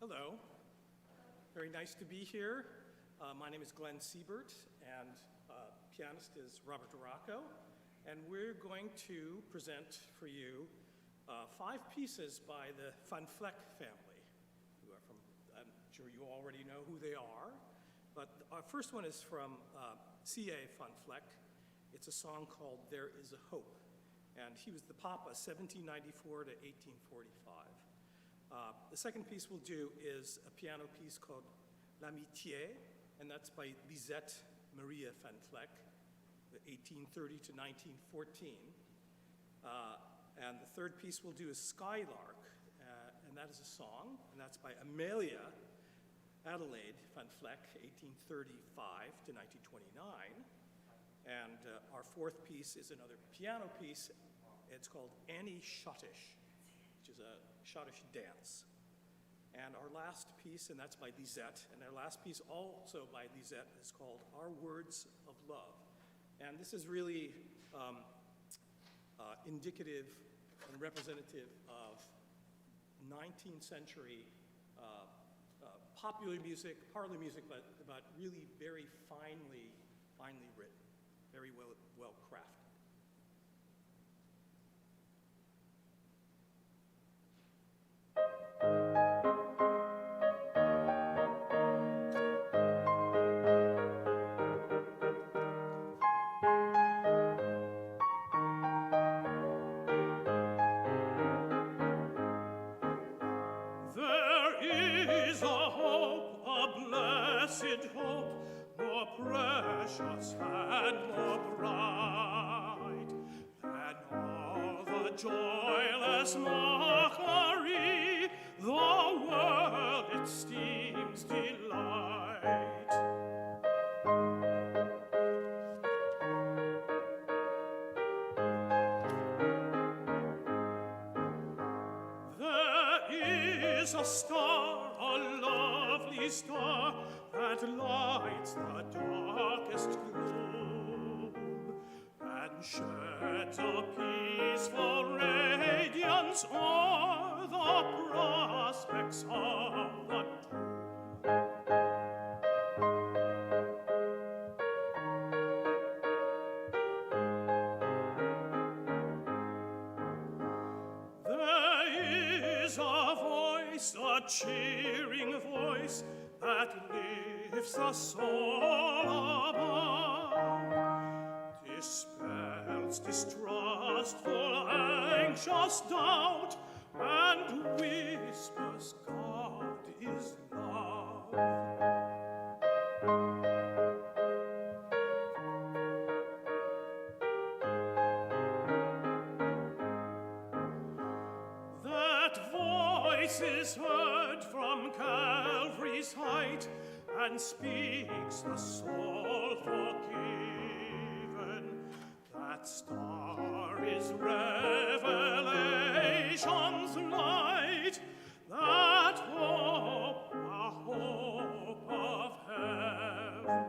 Hello. Very nice to be here. My name is Glenn Siebert, and pianist is Robert Duracco, and we're going to present for you 5 pieces by the Van Vleck family, who are from, I'm sure you already know who they are, but our first one is from C.A. Van Vleck. It's a song called There Is a Hope, and he was the Papa 1794 to 1845. The second piece we'll do is a piano piece called L'Amitié, and that's by Lisette Maria Van Vleck, 1830 to 1914. And the third piece we'll do is Skylark, and that is a song, and that's by Amelia Adelaide Van Vleck, 1835 to 1929. And our fourth piece is another piano piece. It's called Annie Schottisch, which is a Schottisch dance. And our last piece, and that's by Lisette, and our last piece also by Lisette is called Our Words of Love. And this is really indicative and representative of 19th century popular music, parlor music, but really very finely written, very well crafted. Hope, more precious and more bright than all the joyless mockery the world esteems delight. There is a star, a lovely star, that lights the darkest gloom and sheds a peaceful radiance o'er the prospects of the There is a voice, a cheering voice, that lifts the soul above, dispels distrustful, anxious doubt, and whispers God is love. That voice is heard from Calvary's height, and speaks the soul forgiven. That star is revelation's light, that hope, a hope of heaven.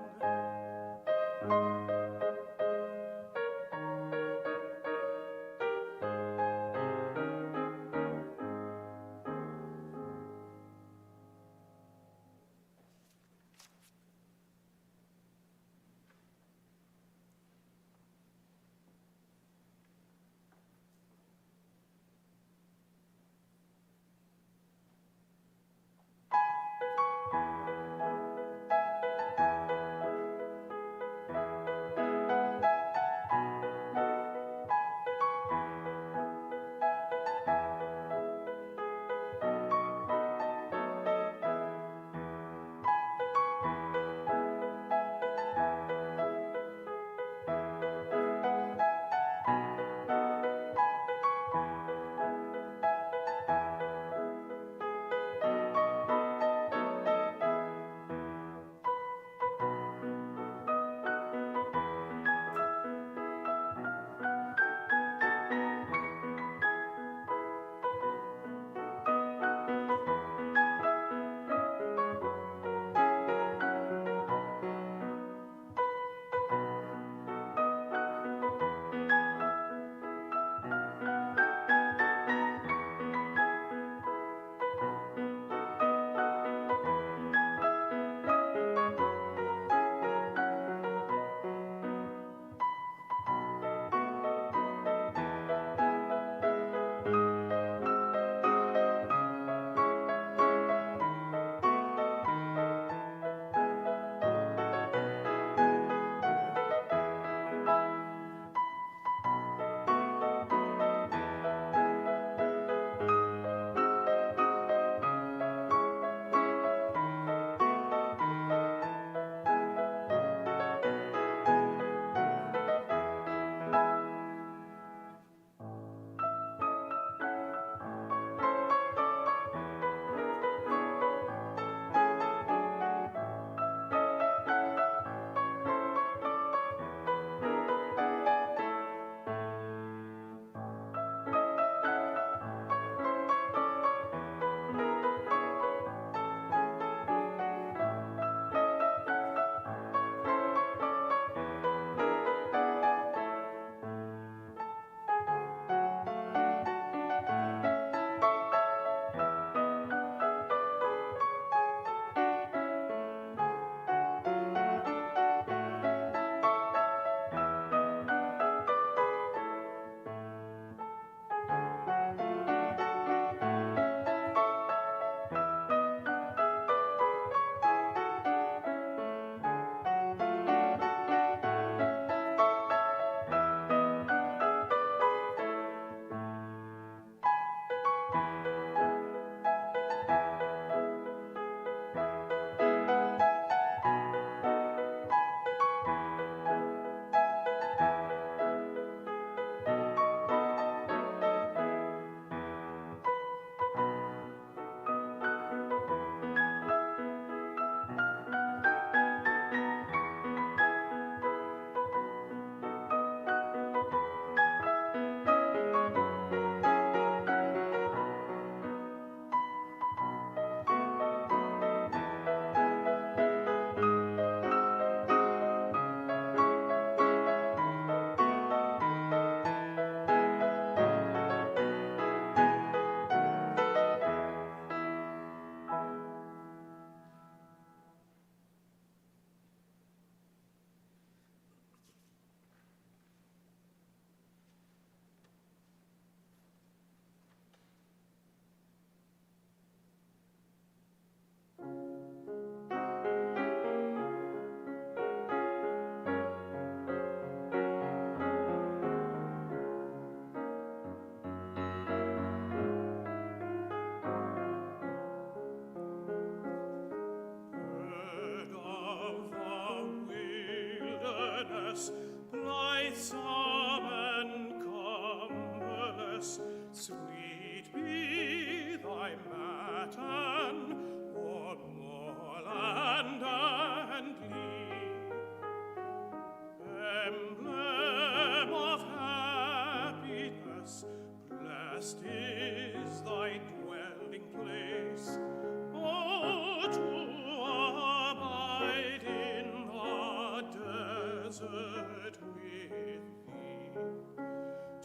desert with thee.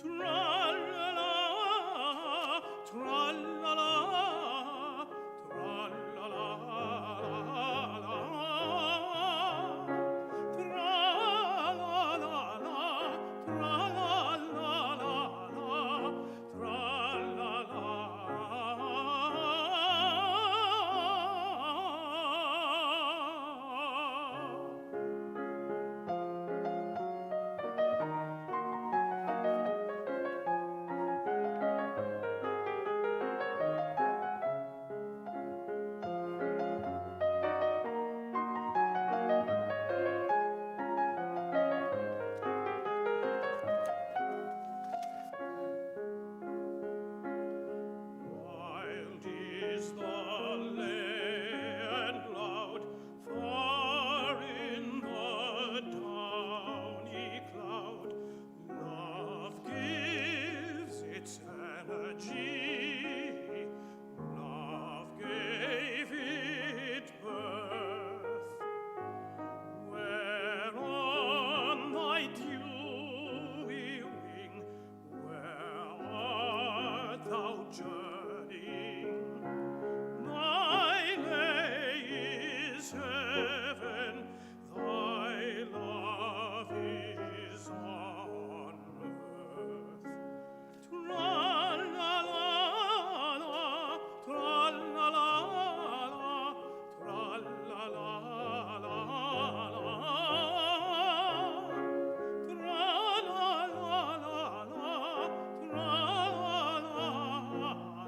Tra-la-la, tra-la-la, tra-la-la-la-la. Wild is the land loud, far in the downy cloud. Love gives its energy, love gave it birth. Where on thy dewy wing, where art thou journeying? Thy lay is heaven, thy love is on earth. Tra-la-la-la, tra-la-la-la, tra-la-la-la-la. Tra-la-la-la-la, tra-la-la-la-la.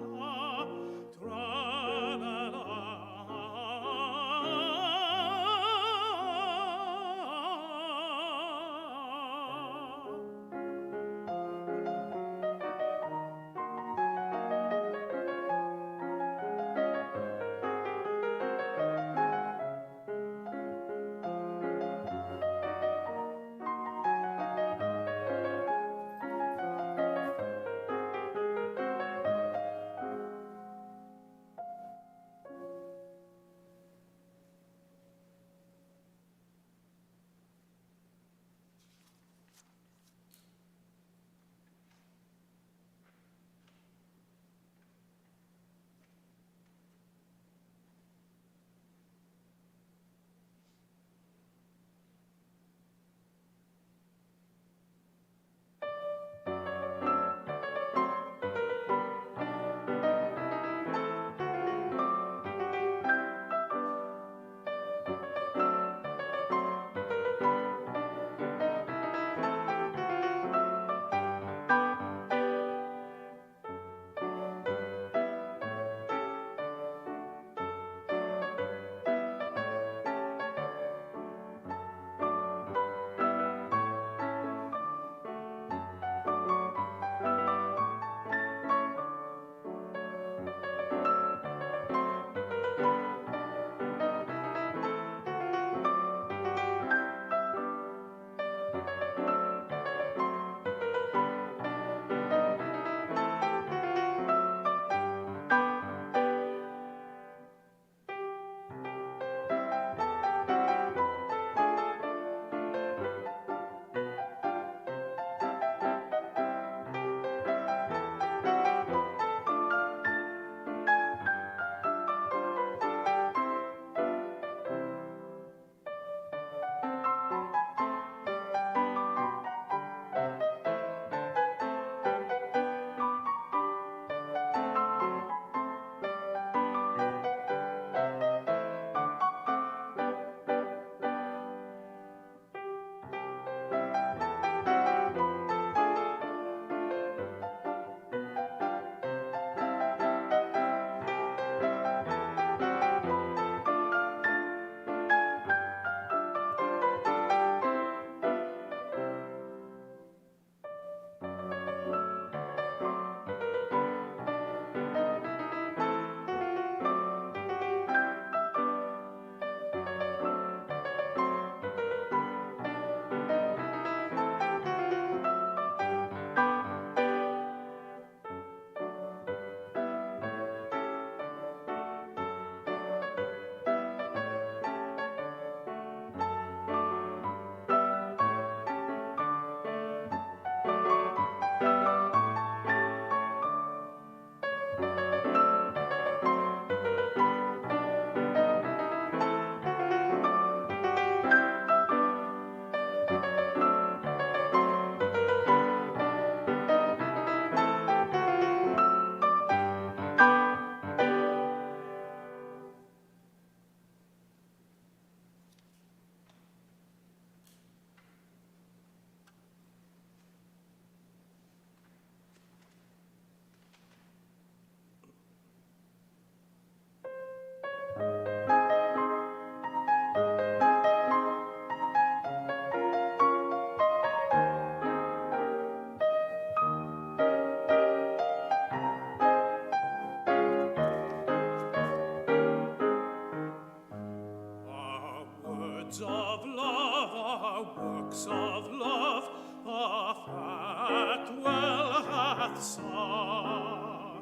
words of love are works of love, a fat well hath sung.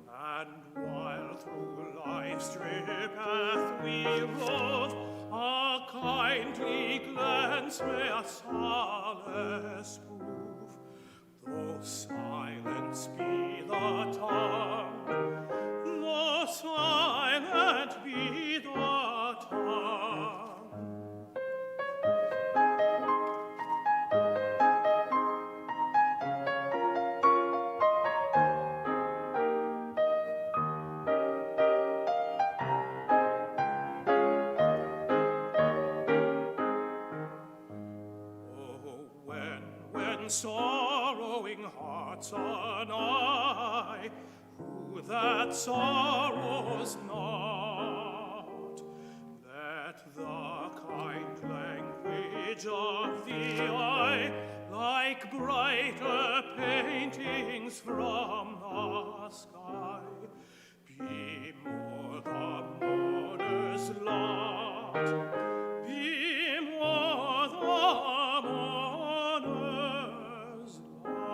And while through life's trip path we rove, a kindly glance may a solace prove. Though silence be the tongue, though silent be the tongue. Sorrowing hearts anigh, who that sorrows not, let the kind language of the eye, like brighter paintings from the sky, be more the mourner's lot, be more the mourner's lot.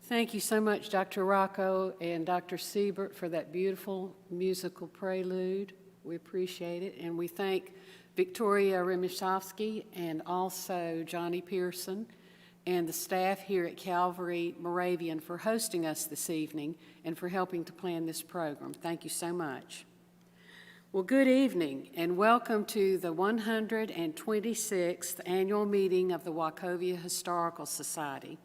Thank you so much, Dr. Rocco and Dr. Siebert, for that beautiful musical prelude. We appreciate it, and we thank Victoria Remishofsky and also Johnny Pearson and the staff here at Calvary Moravian for hosting us this evening and for helping to plan this program. Thank you so much. Well, good evening, and welcome to the 126th annual meeting of the Wachovia Historical Society.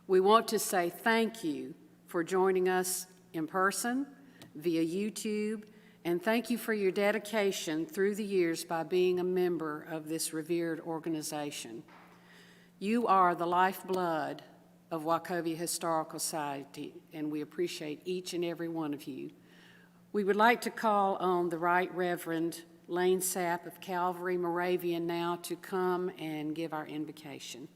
We want to say thank you for joining us in person, via YouTube, and thank you for your dedication through the years by being a member of this revered organization. You are the lifeblood of Wachovia Historical Society, and we appreciate each and every one of you. We would like to call on the Right Reverend Lane Sapp of Calvary Moravian now to come and give our invocation.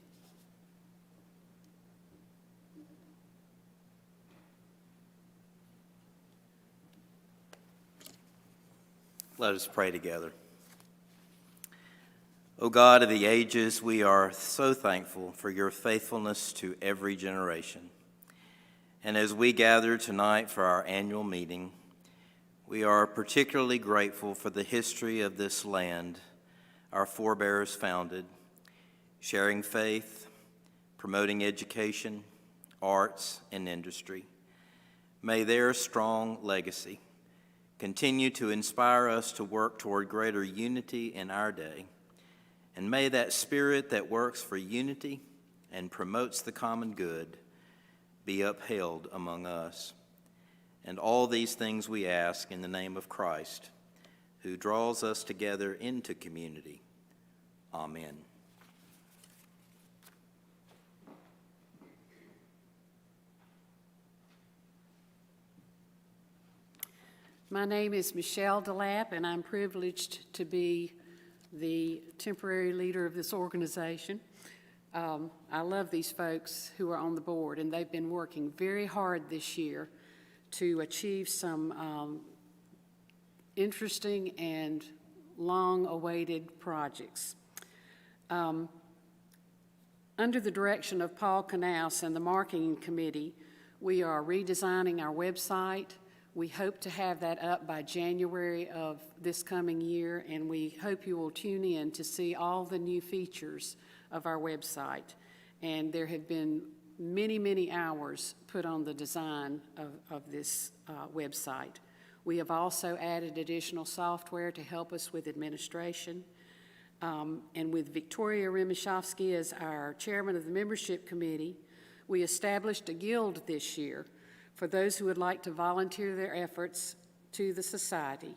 Let us pray together. O God of the ages, we are so thankful for your faithfulness to every generation. And as we gather tonight for our annual meeting, we are particularly grateful for the history of this land our forebears founded, sharing faith, promoting education, arts, and industry. May their strong legacy continue to inspire us to work toward greater unity in our day. And may that spirit that works for unity and promotes the common good be upheld among us. And all these things we ask in the name of Christ, who draws us together into community. Amen. My name is Michelle DeLapp, and I'm privileged to be the temporary leader of this organization. I love these folks who are on the board, and they've been working very hard this year to achieve some interesting and long-awaited projects. Under the direction of Paul Knaus and the Marketing Committee, we are redesigning our website. We hope to have that up by January of this coming year, and we hope you will tune in to see all the new features of our website. And there have been many, many hours put on the design of this website. We have also added additional software to help us with administration. And with Victoria Remishofsky as our chairman of the membership committee, we established a guild this year for those who would like to volunteer their efforts to the society.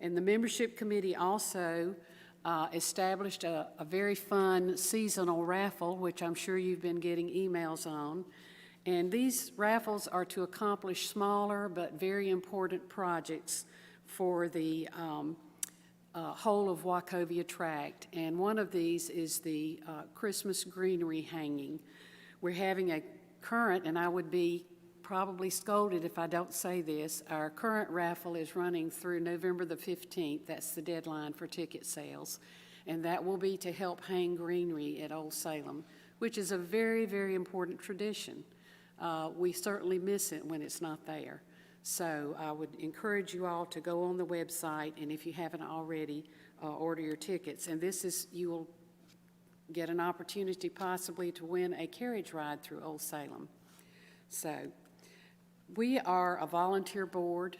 And the membership committee also established a very fun seasonal raffle, which I'm sure you've been getting emails on. And these raffles are to accomplish smaller but very important projects for the whole of Wachovia tract. And one of these is the Christmas greenery hanging. We're having a current, and I would be probably scolded if I don't say this, our current raffle is running through November the 15th. That's the deadline for ticket sales. And that will be to help hang greenery at Old Salem, which is a very, very important tradition. We certainly miss it when it's not there. So I would encourage you all to go on the website, and if you haven't already, order your tickets. And this is, you will get an opportunity possibly to win a carriage ride through Old Salem. So we are a volunteer board.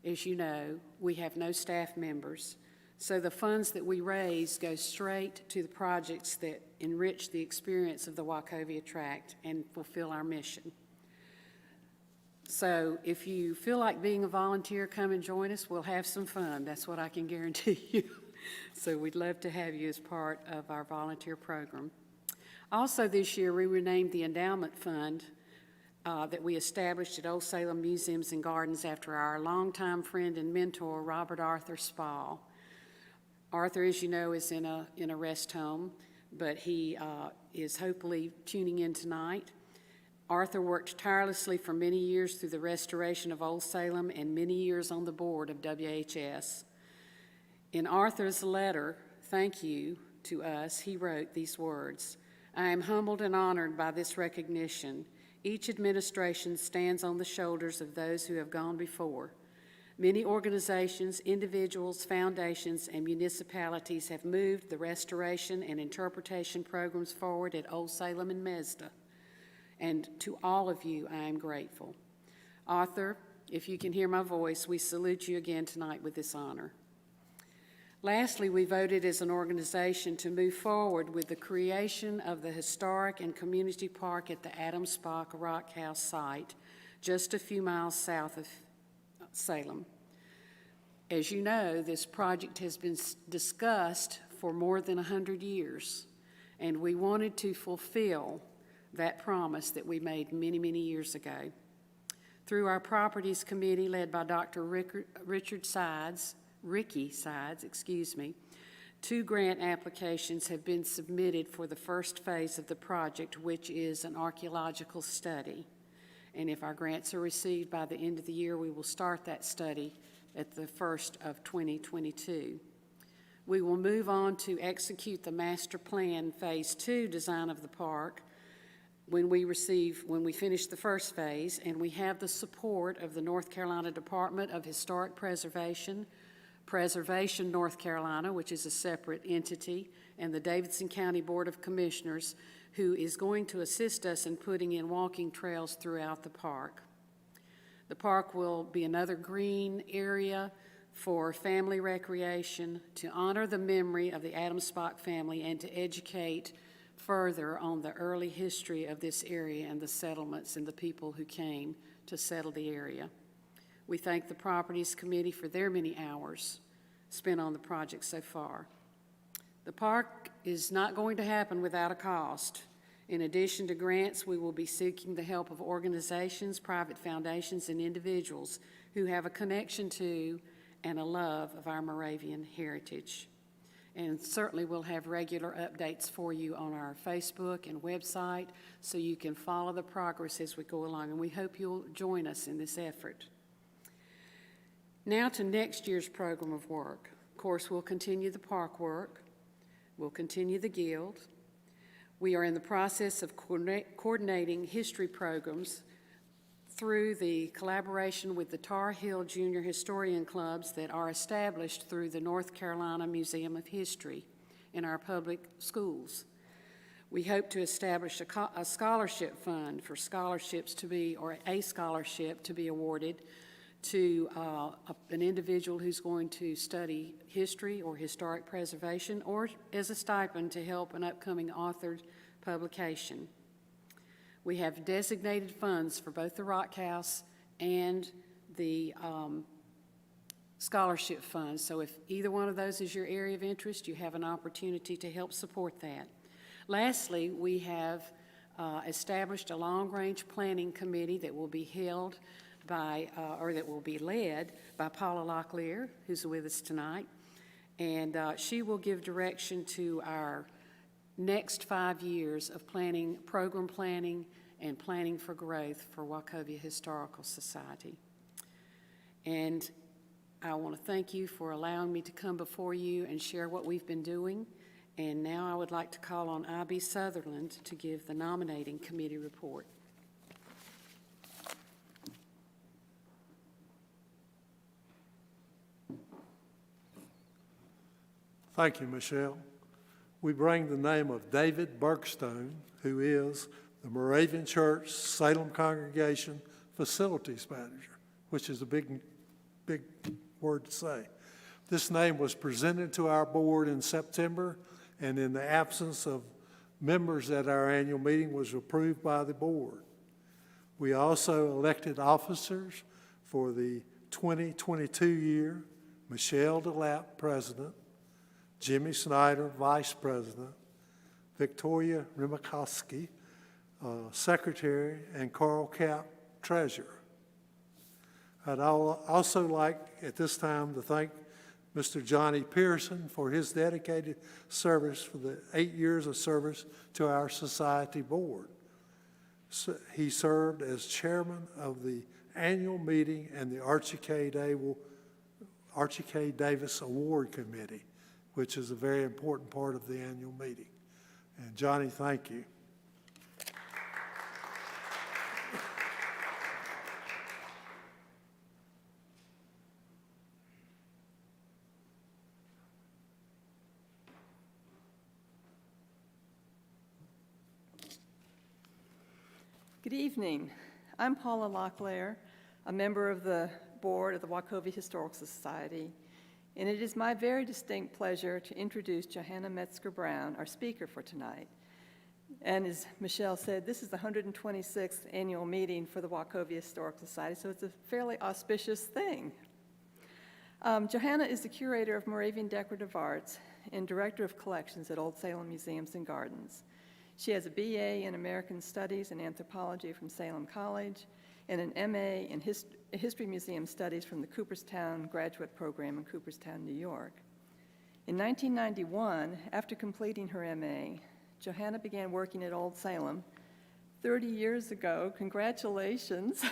As you know, we have no staff members. So the funds that we raise go straight to the projects that enrich the experience of the Wachovia tract and fulfill our mission. So if you feel like being a volunteer, come and join us. We'll have some fun. That's what I can guarantee you. So we'd love to have you as part of our volunteer program. Also this year, we renamed the endowment fund that we established at Old Salem Museums and Gardens after our longtime friend and mentor, Robert Arthur Spall. Arthur, as you know, is in a rest home, but he is hopefully tuning in tonight. Arthur worked tirelessly for many years through the restoration of Old Salem and many years on the board of WHS. In Arthur's letter, thank you to us, he wrote these words: "I am humbled and honored by this recognition. Each administration stands on the shoulders of those who have gone before. Many organizations, individuals, foundations, and municipalities have moved the restoration and interpretation programs forward at Old Salem and Mesda. And to all of you, I am grateful. Arthur, if you can hear my voice, we salute you again tonight with this honor." Lastly, we voted as an organization to move forward with the creation of the historic and community park at the Adam Spock Rock House site, just a few miles south of Salem. As you know, this project has been discussed for more than 100 years, and we wanted to fulfill that promise that we made many, many years ago. Through our Properties Committee led by Dr. Ricky Sides, 2 grant applications have been submitted for the first phase of the project, which is an archaeological study. And if our grants are received by the end of the year, we will start that study at the first of 2022. We will move on to execute the master plan phase 2 design of the park when we finish the first phase, and we have the support of the North Carolina Department of Historic Preservation, Preservation North Carolina, which is a separate entity, and the Davidson County Board of Commissioners, who is going to assist us in putting in walking trails throughout the park. The park will be another green area for family recreation, to honor the memory of the Adam Spock family and to educate further on the early history of this area and the settlements and the people who came to settle the area. We thank the Properties Committee for their many hours spent on the project so far. The park is not going to happen without a cost. In addition to grants, we will be seeking the help of organizations, private foundations, and individuals who have a connection to and a love of our Moravian heritage. And certainly we'll have regular updates for you on our Facebook and website so you can follow the progress as we go along, and we hope you'll join us in this effort. Now to next year's program of work. Of course, we'll continue the park work. We'll continue the Guild. We are in the process of coordinating history programs through the collaboration with the Tar Heel Junior Historian Clubs that are established through the North Carolina Museum of History in our public schools. We hope to establish a scholarship fund for scholarships to be, or a scholarship to be awarded to an individual who's going to study history or historic preservation, or as a stipend to help an upcoming authored publication. We have designated funds for both the Rock House and the scholarship funds. So if either one of those is your area of interest, you have an opportunity to help support that. Lastly, we have established a long-range planning committee that will be held by, or that will be led by Paula Locklear, who's with us tonight. And she will give direction to our next 5 years of planning, program planning, and planning for growth for Wachovia Historical Society. And I want to thank you for allowing me to come before you and share what we've been doing. And now I would like to call on I.B. Sutherland to give the nominating committee report. Thank you, Michelle. We bring the name of David Bergstone, who is the Moravian Church Salem Congregation Facilities Manager, which is a big word to say. This name was presented to our board in September, and in the absence of members at our annual meeting was approved by the board. We also elected officers for the 2022 year: Michelle DeLapp, President; Jimmy Snyder, Vice President; Victoria Rimakowski, Secretary; and Carl Capp, Treasurer. I'd also like at this time to thank Mr. Johnny Pearson for his dedicated service for the 8 years of service to our society board. He served as chairman of the annual meeting and the Archie K. Davis Award Committee, which is a very important part of the annual meeting. And Johnny, thank you. Good evening. I'm Paula Locklear, a member of the board of the Wachovia Historical Society, and it is my very distinct pleasure to introduce Johanna Metzger-Brown, our speaker for tonight. And as Michelle said, this is the 126th annual meeting for the Wachovia Historical Society, so it's a fairly auspicious thing. Johanna is the curator of Moravian Decorative Arts and director of collections at Old Salem Museums and Gardens. She has a BA in American Studies and Anthropology from Salem College and an MA in History Museum Studies from the Cooperstown Graduate Program in Cooperstown, New York. In 1991, after completing her MA, Johanna began working at Old Salem 30 years ago, congratulations,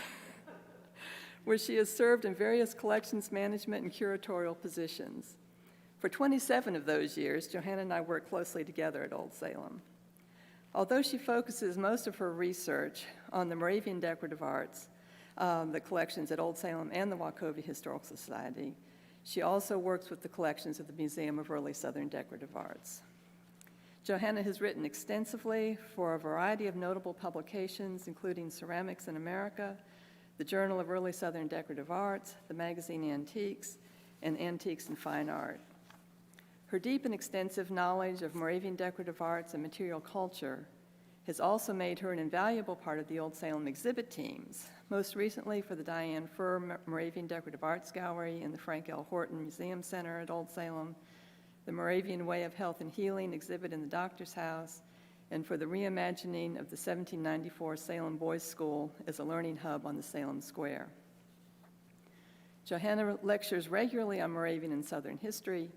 where she has served in various collections management and curatorial positions. For 27 of those years, Johanna and I worked closely together at Old Salem. Although she focuses most of her research on the Moravian decorative arts, the collections at Old Salem and the Wachovia Historical Society, she also works with the collections of the Museum of Early Southern Decorative Arts. Johanna has written extensively for a variety of notable publications, including Ceramics in America, the Journal of Early Southern Decorative Arts, the magazine Antiques, and Antiques and Fine Art. Her deep and extensive knowledge of Moravian decorative arts and material culture has also made her an invaluable part of the Old Salem exhibit teams, most recently for the Diane Furr Moravian Decorative Arts Gallery in the Frank L. Horton Museum Center at Old Salem, the Moravian Way of Health and Healing exhibit in the Doctor's House, and for the reimagining of the 1794 Salem Boys School as a learning hub on the Salem Square. Johanna lectures regularly on Moravian and Southern history,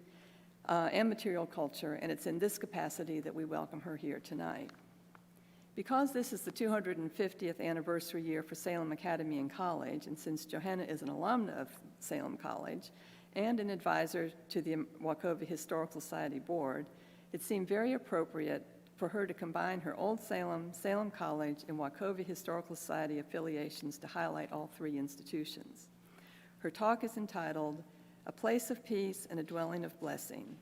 and material culture, and it's in this capacity that we welcome her here tonight. Because this is the 250th anniversary year for Salem Academy and College, and since Johanna is an alumna of Salem College and an advisor to the Wachovia Historical Society Board, it seemed very appropriate for her to combine her Old Salem, Salem College, and Wachovia Historical Society affiliations to highlight all three institutions. Her talk is entitled, "A Place of Peace and a Dwelling of Blessing,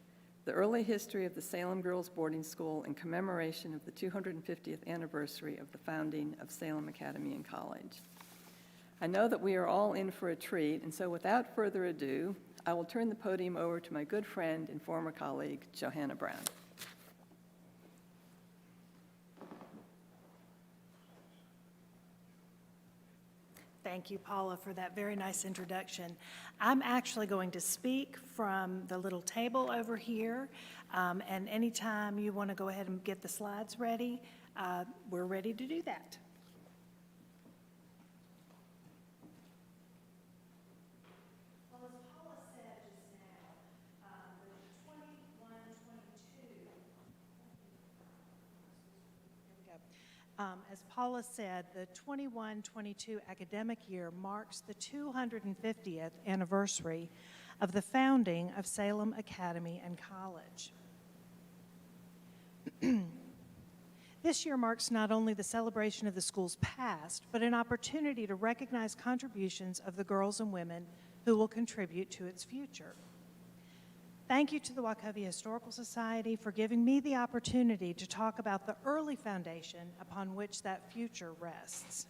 the Early History of the Salem Girls Boarding School in Commemoration of the 250th Anniversary of the Founding of Salem Academy and College." I know that we are all in for a treat, and so without further ado, I will turn the podium over to my good friend and former colleague, Johanna Brown. Thank you, Paula, for that very nice introduction. I'm actually going to speak from the little table over here, and anytime you want to go ahead and get the slides ready, we're ready to do that. Well, as Paula said just now, the 21-22. As Paula said, the 21-22 academic year marks the 250th anniversary of the founding of Salem Academy and College. This year marks not only the celebration of the school's past, but an opportunity to recognize contributions of the girls and women who will contribute to its future. Thank you to the Wachovia Historical Society for giving me the opportunity to talk about the early foundation upon which that future rests.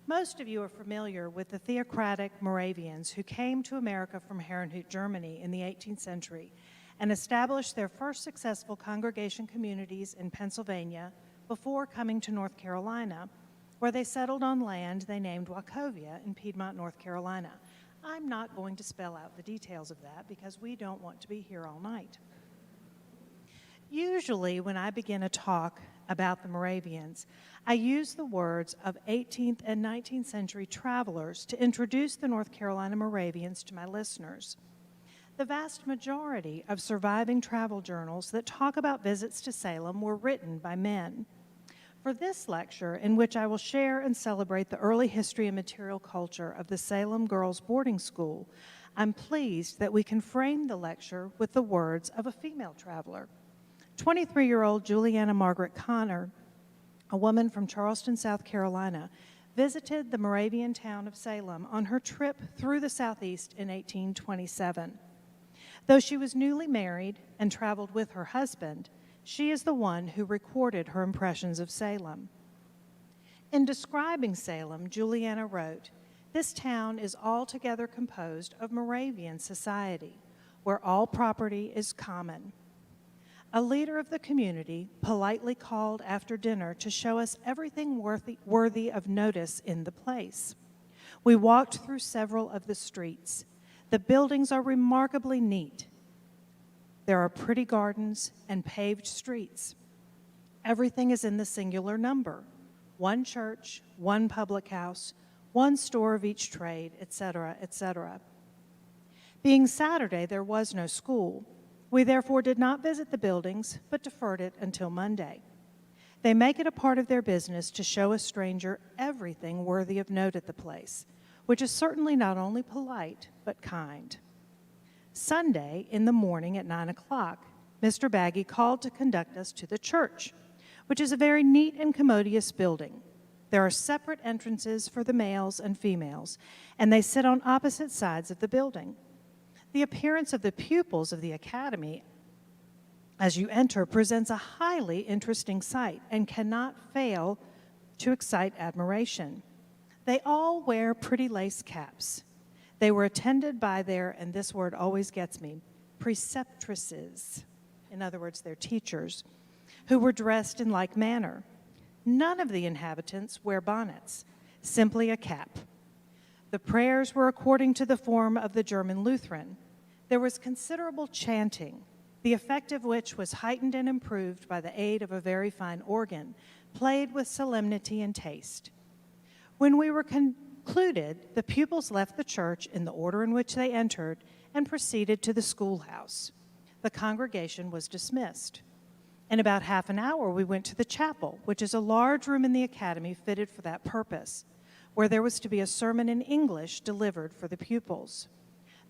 Most of you are familiar with the theocratic Moravians who came to America from Herrenhut, Germany in the 18th century and established their first successful congregation communities in Pennsylvania before coming to North Carolina, where they settled on land they named Wachovia in Piedmont, North Carolina. I'm not going to spell out the details of that because we don't want to be here all night. Usually, when I begin a talk about the Moravians, I use the words of 18th and 19th century travelers to introduce the North Carolina Moravians to my listeners. The vast majority of surviving travel journals that talk about visits to Salem were written by men. For this lecture, in which I will share and celebrate the early history and material culture of the Salem Girls Boarding School, I'm pleased that we can frame the lecture with the words of a female traveler. 23-year-old Juliana Margaret Connor, a woman from Charleston, South Carolina, visited the Moravian town of Salem on her trip through the Southeast in 1827. Though she was newly married and traveled with her husband, she is the one who recorded her impressions of Salem. In describing Salem, Juliana wrote, "This town is altogether composed of Moravian society, where all property is common. A leader of the community politely called after dinner to show us everything worthy of notice in the place. We walked through several of the streets. The buildings are remarkably neat. There are pretty gardens and paved streets. Everything is in the singular number: one church, one public house, one store of each trade, etc., etc. Being Saturday, there was no school. We therefore did not visit the buildings, but deferred it until Monday. They make it a part of their business to show a stranger everything worthy of note at the place, which is certainly not only polite, but kind. Sunday, in the morning at 9 o'clock, Mr. Baggy called to conduct us to the church, which is a very neat and commodious building. There are separate entrances for the males and females, and they sit on opposite sides of the building. The appearance of the pupils of the academy as you enter presents a highly interesting sight and cannot fail to excite admiration. They all wear pretty lace caps. They were attended by their, and this word always gets me, preceptresses, in other words, their teachers, who were dressed in like manner. None of the inhabitants wear bonnets, simply a cap. The prayers were according to the form of the German Lutheran. There was considerable chanting, the effect of which was heightened and improved by the aid of a very fine organ, played with solemnity and taste. When we were concluded, the pupils left the church in the order in which they entered and proceeded to the schoolhouse. The congregation was dismissed. In about half an hour, we went to the chapel, which is a large room in the academy fitted for that purpose, where there was to be a sermon in English delivered for the pupils.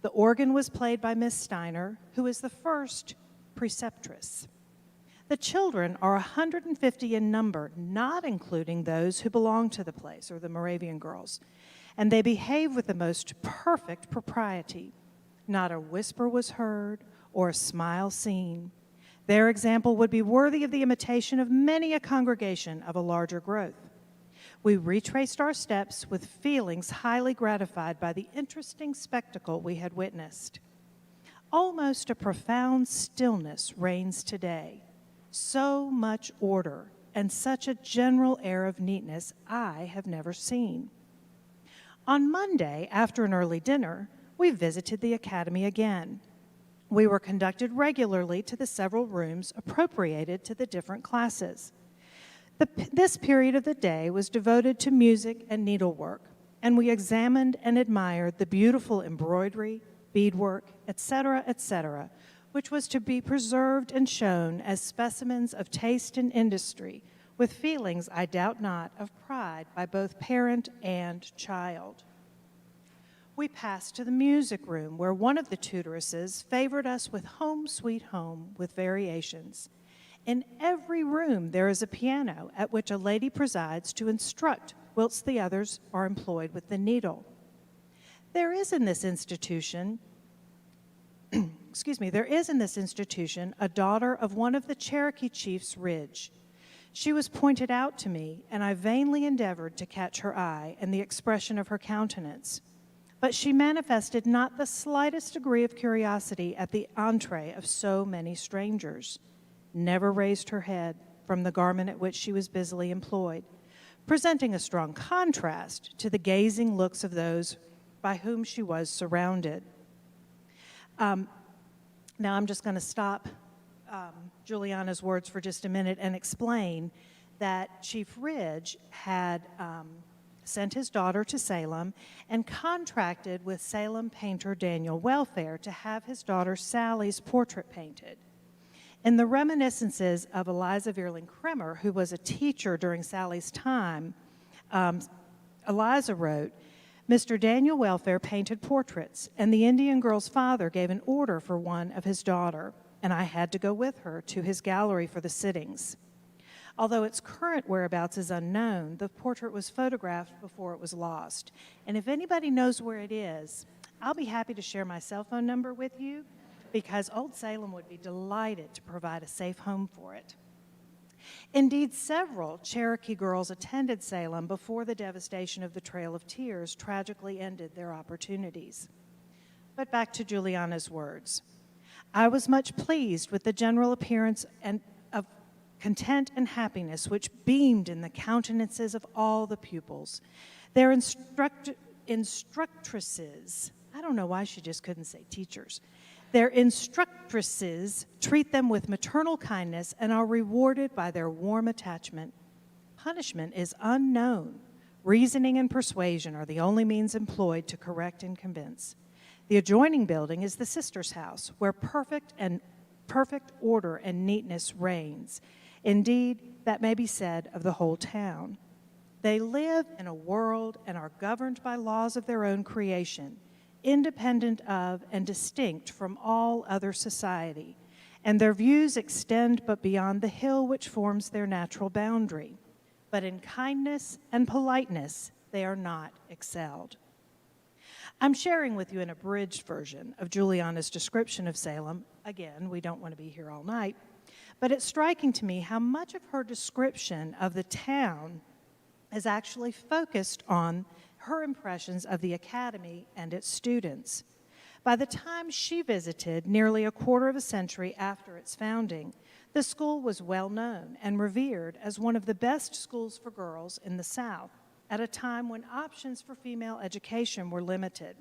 The organ was played by Miss Steiner, who is the first preceptress. The children are 150 in number, not including those who belong to the place, or the Moravian girls, and they behave with the most perfect propriety. Not a whisper was heard or a smile seen. Their example would be worthy of the imitation of many a congregation of a larger growth. We retraced our steps with feelings highly gratified by the interesting spectacle we had witnessed. Almost a profound stillness reigns today. So much order and such a general air of neatness I have never seen. On Monday, after an early dinner, we visited the academy again. We were conducted regularly to the several rooms appropriated to the different classes. This period of the day was devoted to music and needlework, and we examined and admired the beautiful embroidery, beadwork, etc., which was to be preserved and shown as specimens of taste and industry, with feelings, I doubt not, of pride by both parent and child. We passed to the music room, where one of the tutoresses favored us with Home Sweet Home with variations. In every room there is a piano at which a lady presides to instruct, whilst the others are employed with the needle. There is in this institution a daughter of one of the Cherokee chiefs, Ridge. She was pointed out to me, and I vainly endeavored to catch her eye and the expression of her countenance. But she manifested not the slightest degree of curiosity at the entree of so many strangers, never raised her head from the garment at which she was busily employed, presenting a strong contrast to the gazing looks of those by whom she was surrounded. Now I'm just going to stop Juliana's words for just a minute and explain that Chief Ridge had sent his daughter to Salem and contracted with Salem painter Daniel Welfare to have his daughter Sally's portrait painted. In the reminiscences of Eliza Vierling Kremer, who was a teacher during Sally's time, Eliza wrote, Mr. Daniel Welfare painted portraits, and the Indian girl's father gave an order for one of his daughter, and I had to go with her to his gallery for the sittings. Although its current whereabouts is unknown, the portrait was photographed before it was lost. And if anybody knows where it is, I'll be happy to share my cell phone number with you, because Old Salem would be delighted to provide a safe home for it. Indeed, several Cherokee girls attended Salem before the devastation of the Trail of Tears tragically ended their opportunities. But back to Juliana's words. I was much pleased with the general appearance of content and happiness which beamed in the countenances of all the pupils. Their instructresses, I don't know why she just couldn't say teachers, their instructresses treat them with maternal kindness and are rewarded by their warm attachment. Punishment is unknown. Reasoning and persuasion are the only means employed to correct and convince. The adjoining building is the sister's house, where perfect order and neatness reigns. Indeed, that may be said of the whole town. They live in a world and are governed by laws of their own creation, independent of and distinct from all other society, and their views extend but beyond the hill which forms their natural boundary. But in kindness and politeness, they are not excelled. I'm sharing with you an abridged version of Juliana's description of Salem. Again, we don't want to be here all night, but it's striking to me how much of her description of the town is actually focused on her impressions of the academy and its students. By the time she visited, nearly a quarter of a century after its founding, the school was well known and revered as one of the best schools for girls in the South, at a time when options for female education were limited.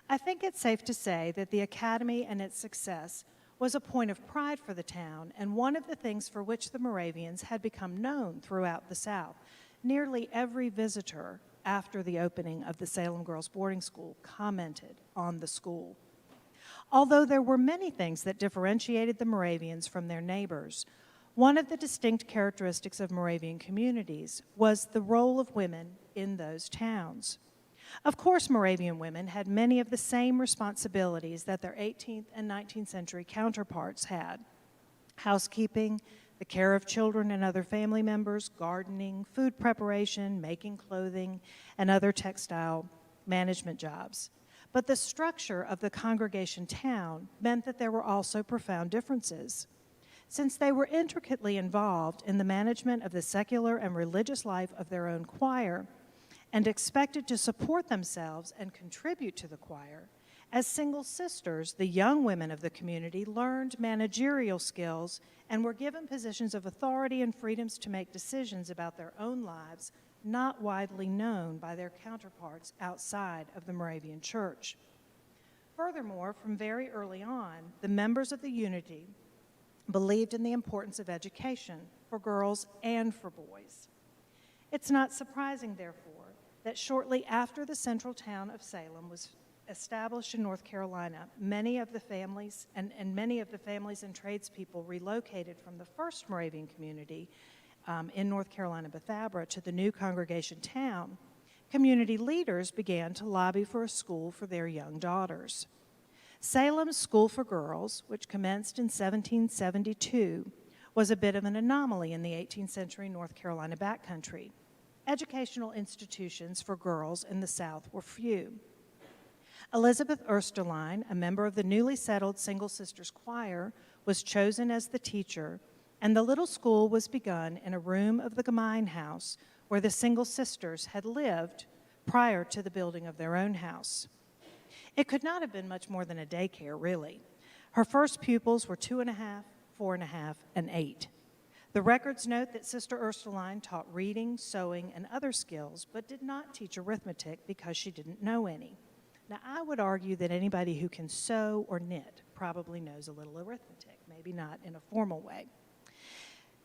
I think it's safe to say that the academy and its success was a point of pride for the town and one of the things for which the Moravians had become known throughout the South. Nearly every visitor after the opening of the Salem Girls Boarding School commented on the school. Although there were many things that differentiated the Moravians from their neighbors, one of the distinct characteristics of Moravian communities was the role of women in those towns. Of course, Moravian women had many of the same responsibilities that their 18th and 19th century counterparts had: housekeeping, the care of children and other family members, gardening, food preparation, making clothing, and other textile management jobs. But the structure of the congregation town meant that there were also profound differences. Since they were intricately involved in the management of the secular and religious life of their own choir and expected to support themselves and contribute to the choir, as single sisters, the young women of the community learned managerial skills and were given positions of authority and freedoms to make decisions about their own lives not widely known by their counterparts outside of the Moravian Church. Furthermore, from very early on, the members of the Unity believed in the importance of education for girls and for boys. It's not surprising, therefore, that shortly after the central town of Salem was established in North Carolina, many of the families and tradespeople relocated from the first Moravian community in North Carolina, Bethabara, to the new congregation town. Community leaders began to lobby for a school for their young daughters. Salem's School for Girls, which commenced in 1772, was a bit of an anomaly in the 18th century North Carolina backcountry. Educational institutions for girls in the South were few. Elizabeth Ersteline, a member of the newly settled Single Sisters Choir, was chosen as the teacher, and the little school was begun in a room of the Gemein House where the Single Sisters had lived prior to the building of their own house. It could not have been much more than a daycare, really. Her first pupils were 2.5, 4.5, and 8. The records note that Sister Ersteline taught reading, sewing, and other skills, but did not teach arithmetic because she didn't know any. Now, I would argue that anybody who can sew or knit probably knows a little arithmetic, maybe not in a formal way.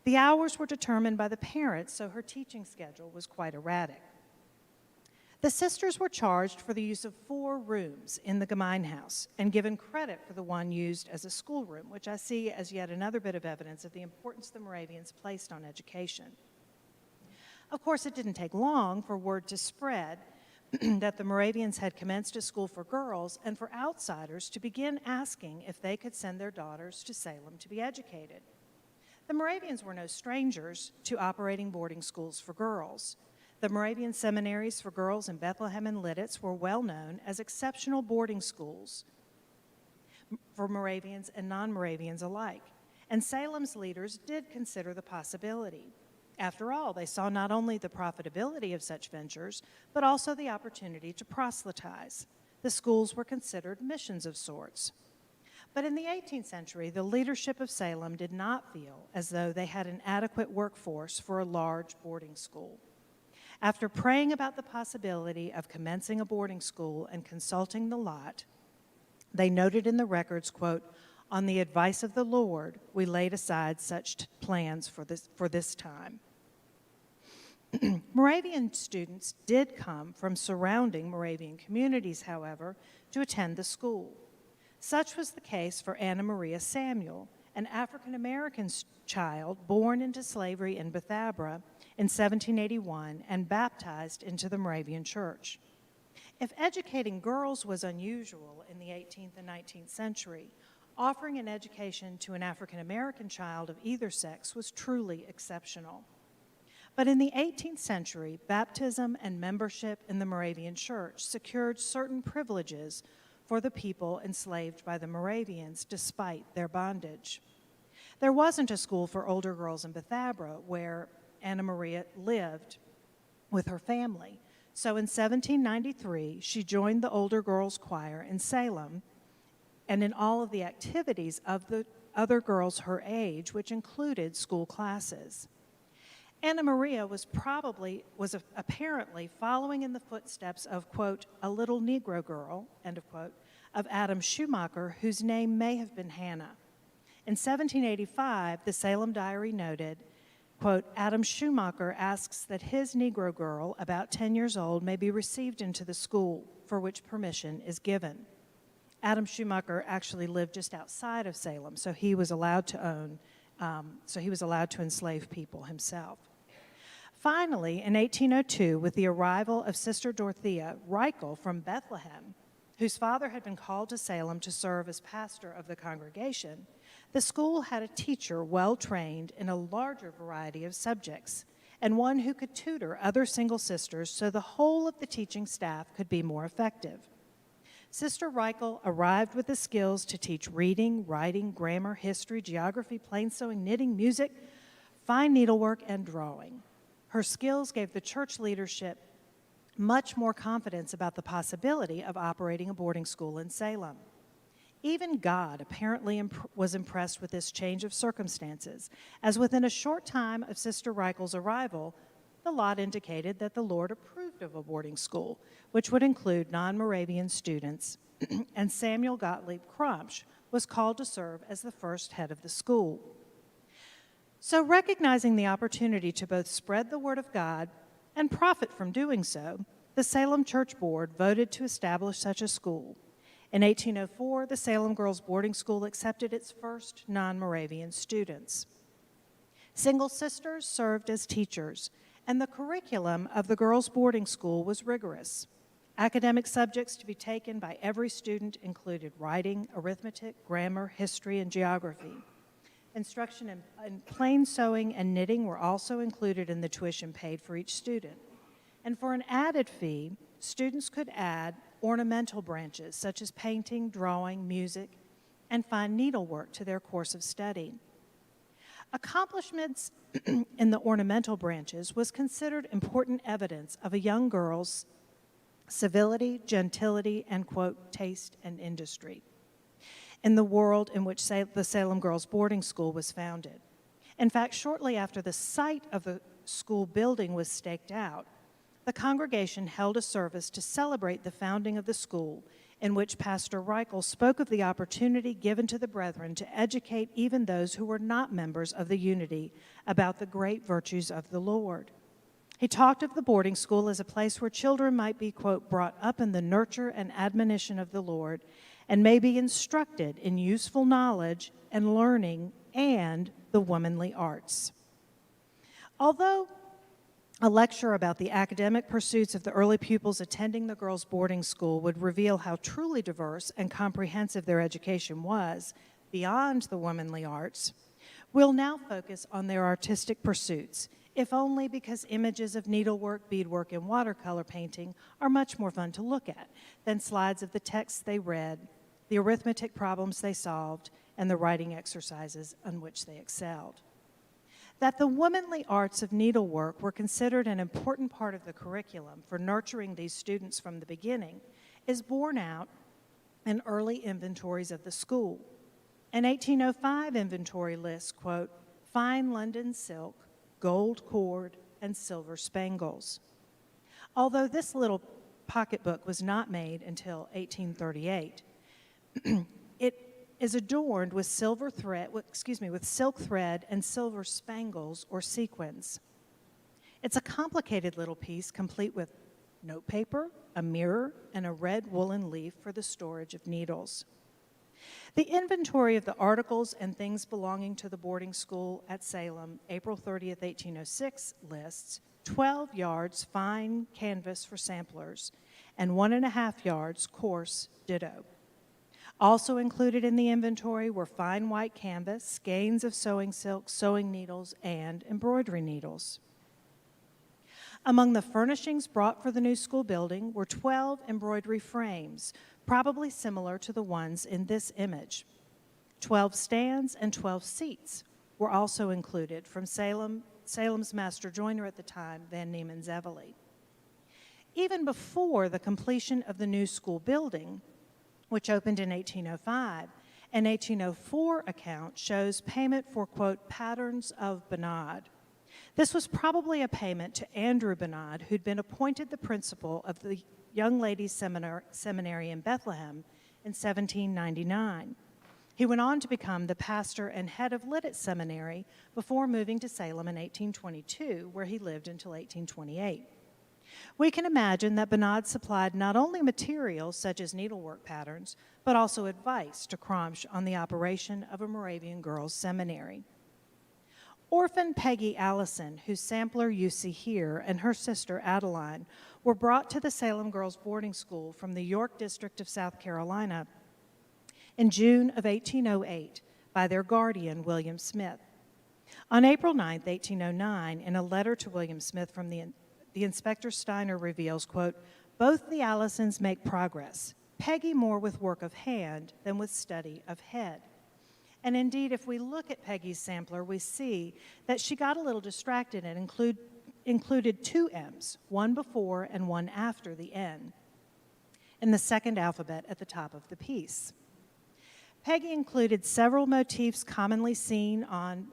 The hours were determined by the parents, so her teaching schedule was quite erratic. The sisters were charged for the use of 4 rooms in the Gemein House and given credit for the one used as a schoolroom, which I see as yet another bit of evidence of the importance the Moravians placed on education. Of course, it didn't take long for word to spread that the Moravians had commenced a school for girls and for outsiders to begin asking if they could send their daughters to Salem to be educated. The Moravians were no strangers to operating boarding schools for girls. The Moravian seminaries for girls in Bethlehem and Lidditz were well known as exceptional boarding schools for Moravians and non-Moravians alike, and Salem's leaders did consider the possibility. After all, they saw not only the profitability of such ventures, but also the opportunity to proselytize. The schools were considered missions of sorts. But in the 18th century, the leadership of Salem did not feel as though they had an adequate workforce for a large boarding school. After praying about the possibility of commencing a boarding school and consulting the lot, they noted in the records, quote, "On the advice of the Lord, we laid aside such plans for this time." Moravian students did come from surrounding Moravian communities, however, to attend the school. Such was the case for Anna Maria Samuel, an African-American child born into slavery in Bethabara in 1781 and baptized into the Moravian Church. If educating girls was unusual in the 18th and 19th century, offering an education to an African-American child of either sex was truly exceptional. But in the 18th century, baptism and membership in the Moravian Church secured certain privileges for the people enslaved by the Moravians despite their bondage. There wasn't a school for older girls in Bethabara where Anna Maria lived with her family. So in 1793, she joined the older girls' choir in Salem and in all of the activities of the other girls her age, which included school classes. Anna Maria was apparently following in the footsteps of, quote, "a little Negro girl," end of quote, of Adam Schumacher, whose name may have been Hannah. In 1785, the Salem Diary noted, quote, "Adam Schumacher asks that his Negro girl, about 10 years old, may be received into the school, for which permission is given." Adam Schumacher actually lived just outside of Salem, so he was allowed to enslave people himself. Finally, in 1802, with the arrival of Sister Dorothea Reichel from Bethlehem, whose father had been called to Salem to serve as pastor of the congregation, the school had a teacher well-trained in a larger variety of subjects, and one who could tutor other single sisters so the whole of the teaching staff could be more effective. Sister Reichel arrived with the skills to teach reading, writing, grammar, history, geography, plain sewing, knitting, music, fine needlework, and drawing. Her skills gave the church leadership much more confidence about the possibility of operating a boarding school in Salem. Even God apparently was impressed with this change of circumstances, as within a short time of Sister Reichel's arrival, the lot indicated that the Lord approved of a boarding school, which would include non-Moravian students, and Samuel Gottlieb Crumpsch was called to serve as the first head of the school. So, recognizing the opportunity to both spread the Word of God and profit from doing so, the Salem Church Board voted to establish such a school. In 1804, the Salem Girls Boarding School accepted its first non-Moravian students. Single sisters served as teachers, and the curriculum of the girls' boarding school was rigorous. Academic subjects to be taken by every student included writing, arithmetic, grammar, history, and geography. Instruction in plain sewing and knitting were also included in the tuition paid for each student. And for an added fee, students could add ornamental branches such as painting, drawing, music, and fine needlework to their course of study. Accomplishments in the ornamental branches was considered important evidence of a young girl's civility, gentility, and, quote, taste and industry in the world in which the Salem Girls Boarding School was founded. In fact, shortly after the site of the school building was staked out, the congregation held a service to celebrate the founding of the school, in which Pastor Reichel spoke of the opportunity given to the brethren to educate even those who were not members of the unity about the great virtues of the Lord. He talked of the boarding school as a place where children might be, quote, brought up in the nurture and admonition of the Lord and may be instructed in useful knowledge and learning and the womanly arts. Although a lecture about the academic pursuits of the early pupils attending the girls' boarding school would reveal how truly diverse and comprehensive their education was beyond the womanly arts, we'll now focus on their artistic pursuits, if only because images of needlework, beadwork, and watercolor painting are much more fun to look at than slides of the texts they read, the arithmetic problems they solved, and the writing exercises on which they excelled. That the womanly arts of needlework were considered an important part of the curriculum for nurturing these students from the beginning is borne out in early inventories of the school. An 1805 inventory lists, quote, fine London silk, gold cord, and silver spangles. Although this little pocketbook was not made until 1838, it is adorned with silk thread and silver spangles or sequins. It's a complicated little piece complete with notepaper, a mirror, and a red woolen leaf for the storage of needles. The inventory of the articles and things belonging to the boarding school at Salem, April 30th, 1806, lists 12 yards fine canvas for samplers and 1.5 yards coarse ditto. Also included in the inventory were fine white canvas, skeins of sewing silk, sewing needles, and embroidery needles. Among the furnishings brought for the new school building were 12 embroidery frames, probably similar to the ones in this image. 12 stands and 12 seats were also included from Salem's master joiner at the time, Van Niemann Zevely. Even before the completion of the new school building, which opened in 1805, an 1804 account shows payment for, quote, patterns of Bernard. This was probably a payment to Andrew Bernard, who'd been appointed the principal of the Young Ladies' Seminary in Bethlehem in 1799. He went on to become the pastor and head of Lidditz Seminary before moving to Salem in 1822, where he lived until 1828. We can imagine that Bernard supplied not only materials such as needlework patterns, but also advice to Crumpsch on the operation of a Moravian girls' seminary. Orphan Peggy Allison, whose sampler you see here, and her sister Adeline were brought to the Salem Girls Boarding School from the York District of South Carolina in June of 1808 by their guardian, William Smith. On April 9, 1809, in a letter to William Smith from the Inspector Steiner reveals, quote, both the Allisons make progress, Peggy more with work of hand than with study of head. And indeed, if we look at Peggy's sampler, we see that she got a little distracted and included two M's, one before and one after the N, in the second alphabet at the top of the piece. Peggy included several motifs commonly seen on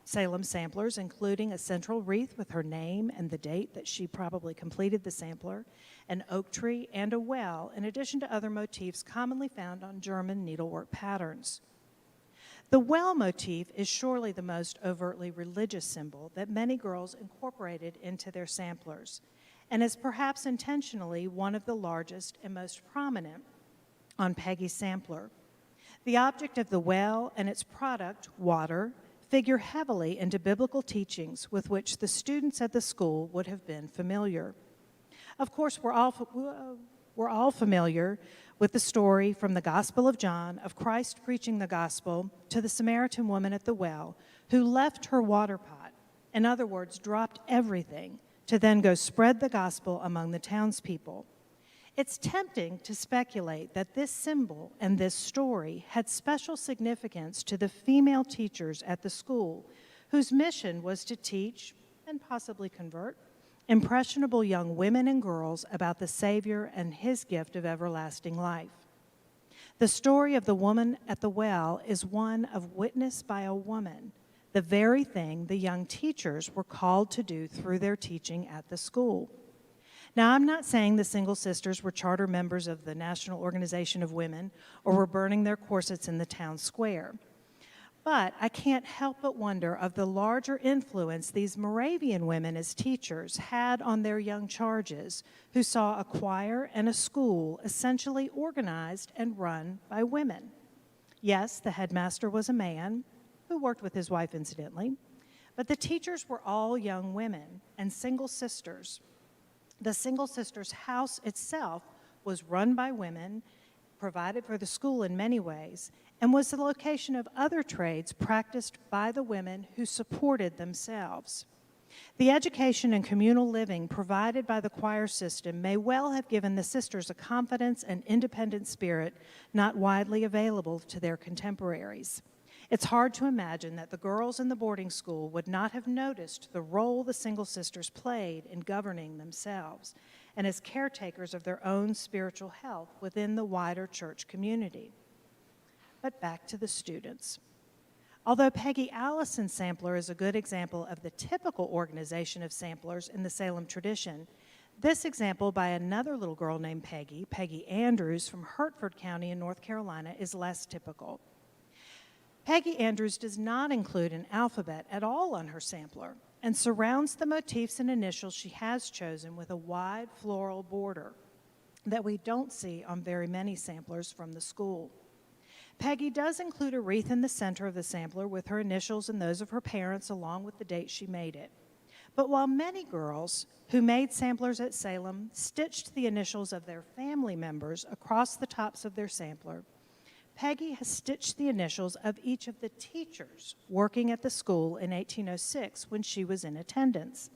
Salem samplers, including a central wreath with her name and the date that she probably completed the sampler, an oak tree, and a well, in addition to other motifs commonly found on German needlework patterns. The well motif is surely the most overtly religious symbol that many girls incorporated into their samplers, and is perhaps intentionally one of the largest and most prominent on Peggy's sampler. The object of the well and its product, water, figure heavily into biblical teachings with which the students at the school would have been familiar. Of course, we're all familiar with the story from the Gospel of John of Christ preaching the gospel to the Samaritan woman at the well who left her water pot, in other words, dropped everything, to then go spread the gospel among the townspeople. It's tempting to speculate that this symbol and this story had special significance to the female teachers at the school, whose mission was to teach, and possibly convert, impressionable young women and girls about the Savior and his gift of everlasting life. The story of the woman at the well is one of witness by a woman, the very thing the young teachers were called to do through their teaching at the school. Now, I'm not saying the single sisters were charter members of the National Organization of Women or were burning their corsets in the town square. But I can't help but wonder of the larger influence these Moravian women as teachers had on their young charges, who saw a choir and a school essentially organized and run by women. Yes, the headmaster was a man, who worked with his wife incidentally, but the teachers were all young women and single sisters. The single sisters' house itself was run by women, provided for the school in many ways, and was the location of other trades practiced by the women who supported themselves. The education and communal living provided by the choir system may well have given the sisters a confidence and independent spirit not widely available to their contemporaries. It's hard to imagine that the girls in the boarding school would not have noticed the role the single sisters played in governing themselves and as caretakers of their own spiritual health within the wider church community. But back to the students. Although Peggy Allison's sampler is a good example of the typical organization of samplers in the Salem tradition, this example by another little girl named Peggy, Peggy Andrews from Hertford County in North Carolina, is less typical. Peggy Andrews does not include an alphabet at all on her sampler and surrounds the motifs and initials she has chosen with a wide floral border that we don't see on very many samplers from the school. Peggy does include a wreath in the center of the sampler with her initials and those of her parents along with the date she made it. But while many girls who made samplers at Salem stitched the initials of their family members across the tops of their sampler, Peggy has stitched the initials of each of the teachers working at the school in 1806 when she was in attendance.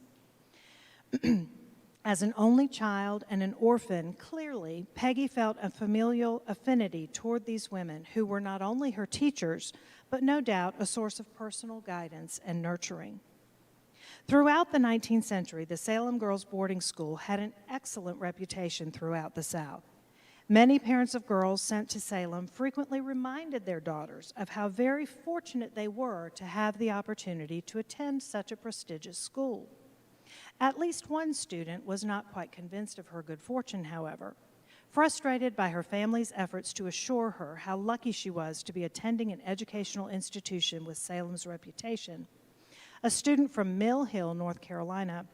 As an only child and an orphan, clearly, Peggy felt a familial affinity toward these women who were not only her teachers, but no doubt a source of personal guidance and nurturing. Throughout the 19th century, the Salem Girls Boarding School had an excellent reputation throughout the South. Many parents of girls sent to Salem frequently reminded their daughters of how very fortunate they were to have the opportunity to attend such a prestigious school. At least one student was not quite convinced of her good fortune, however. Frustrated by her family's efforts to assure her how lucky she was to be attending an educational institution with Salem's reputation, a student from Mill Hill, North Carolina,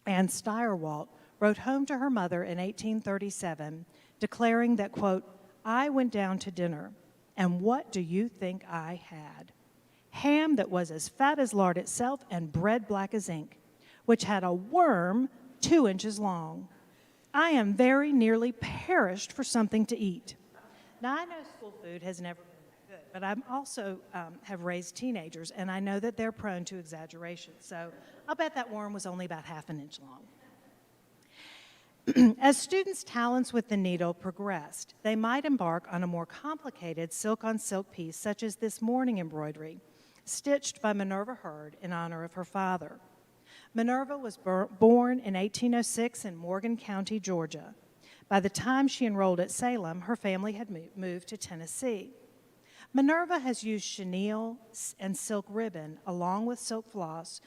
Ann Steyerwalt, wrote home to her mother in 1837, declaring that, quote, "I went down to dinner, and what do you think I had? Ham that was as fat as lard itself and bread black as ink, which had a worm 2 inches long. I am very nearly perished for something to eat." Now, I know school food has never been good, but I'm also have raised teenagers, and I know that they're prone to exaggeration. So I'll bet that worm was only about ½ an inch long. As students' talents with the needle progressed, they might embark on a more complicated silk-on-silk piece, such as this mourning embroidery, stitched by Minerva Hurd in honor of her father. Minerva was born in 1806 in Morgan County, Georgia. By the time she enrolled at Salem, her family had moved to Tennessee. Minerva has used chenille and silk ribbon along with silk floss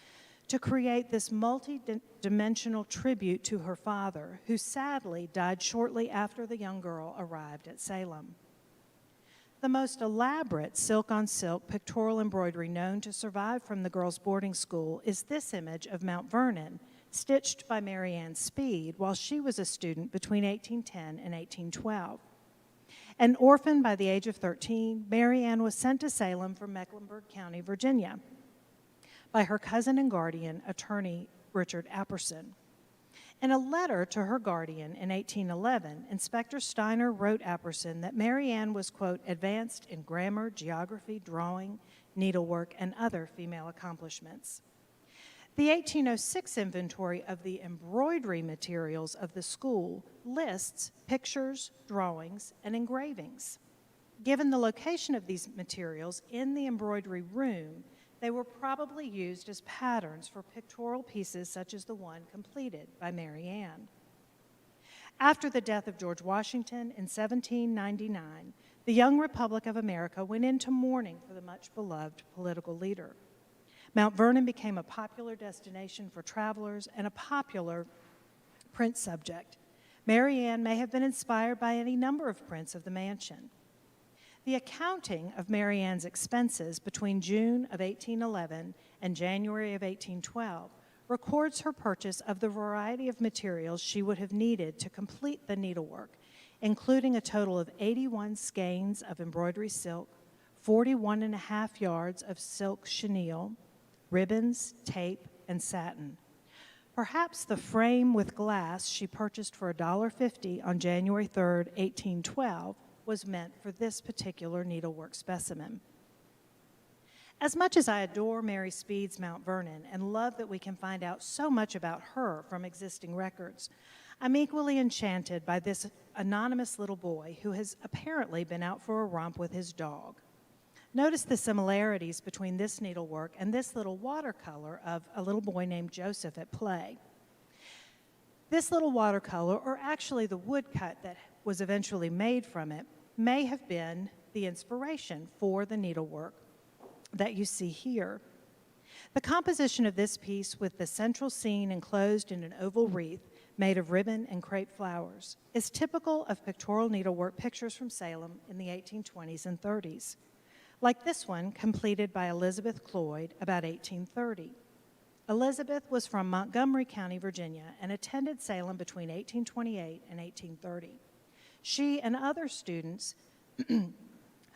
to create this multi-dimensional tribute to her father, who sadly died shortly after the young girl arrived at Salem. The most elaborate silk-on-silk pictorial embroidery known to survive from the girls' boarding school is this image of Mount Vernon, stitched by Mary Ann Speed while she was a student between 1810 and 1812. An orphan by the age of 13, Mary Ann was sent to Salem from Mecklenburg County, Virginia, by her cousin and guardian, attorney Richard Apperson. In a letter to her guardian in 1811, Inspector Steiner wrote Apperson that Mary Ann was, quote, advanced in grammar, geography, drawing, needlework, and other female accomplishments. The 1806 inventory of the embroidery materials of the school lists pictures, drawings, and engravings. Given the location of these materials in the embroidery room, they were probably used as patterns for pictorial pieces such as the one completed by Mary Ann. After the death of George Washington in 1799, the young Republic of America went into mourning for the much-beloved political leader. Mount Vernon became a popular destination for travelers and a popular print subject. Mary Ann may have been inspired by any number of prints of the mansion. The accounting of Mary Ann's expenses between June of 1811 and January of 1812 records her purchase of the variety of materials she would have needed to complete the needlework, including a total of 81 skeins of embroidery silk, 41.5 yards of silk chenille, ribbons, tape, and satin. Perhaps the frame with glass she purchased for $1.50 on January 3, 1812, was meant for this particular needlework specimen. As much as I adore Mary Speed's Mount Vernon and love that we can find out so much about her from existing records, I'm equally enchanted by this anonymous little boy who has apparently been out for a romp with his dog. Notice the similarities between this needlework and this little watercolor of a little boy named Joseph at play. This little watercolor, or actually the woodcut that was eventually made from it, may have been the inspiration for the needlework that you see here. The composition of this piece, with the central scene enclosed in an oval wreath made of ribbon and crepe flowers, is typical of pictorial needlework pictures from Salem in the 1820s and 30s, like this one completed by Elizabeth Cloyd about 1830. Elizabeth was from Montgomery County, Virginia, and attended Salem between 1828 and 1830. She and other students,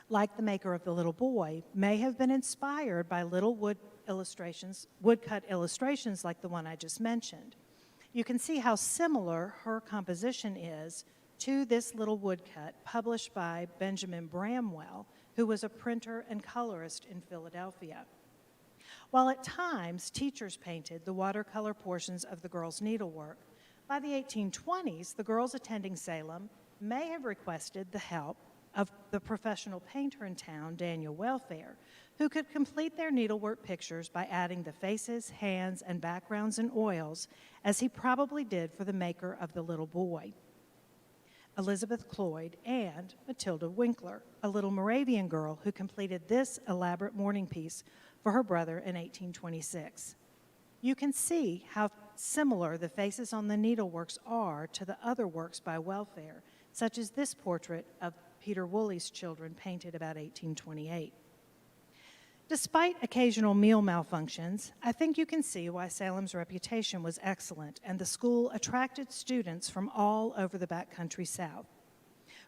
like the maker of the little boy, may have been inspired by little woodcut illustrations like the one I just mentioned. You can see how similar her composition is to this little woodcut published by Benjamin Bramwell, who was a printer and colorist in Philadelphia. While at times teachers painted the watercolor portions of the girls' needlework, by the 1820s, the girls attending Salem may have requested the help of the professional painter in town, Daniel Welfare, who could complete their needlework pictures by adding the faces, hands, and backgrounds in oils, as he probably did for the maker of the little boy, Elizabeth Cloyd, and Matilda Winkler, a little Moravian girl who completed this elaborate mourning piece for her brother in 1826. You can see how similar the faces on the needleworks are to the other works by Welfare, such as this portrait of Peter Woolley's children painted about 1828. Despite occasional meal malfunctions, I think you can see why Salem's reputation was excellent and the school attracted students from all over the backcountry South.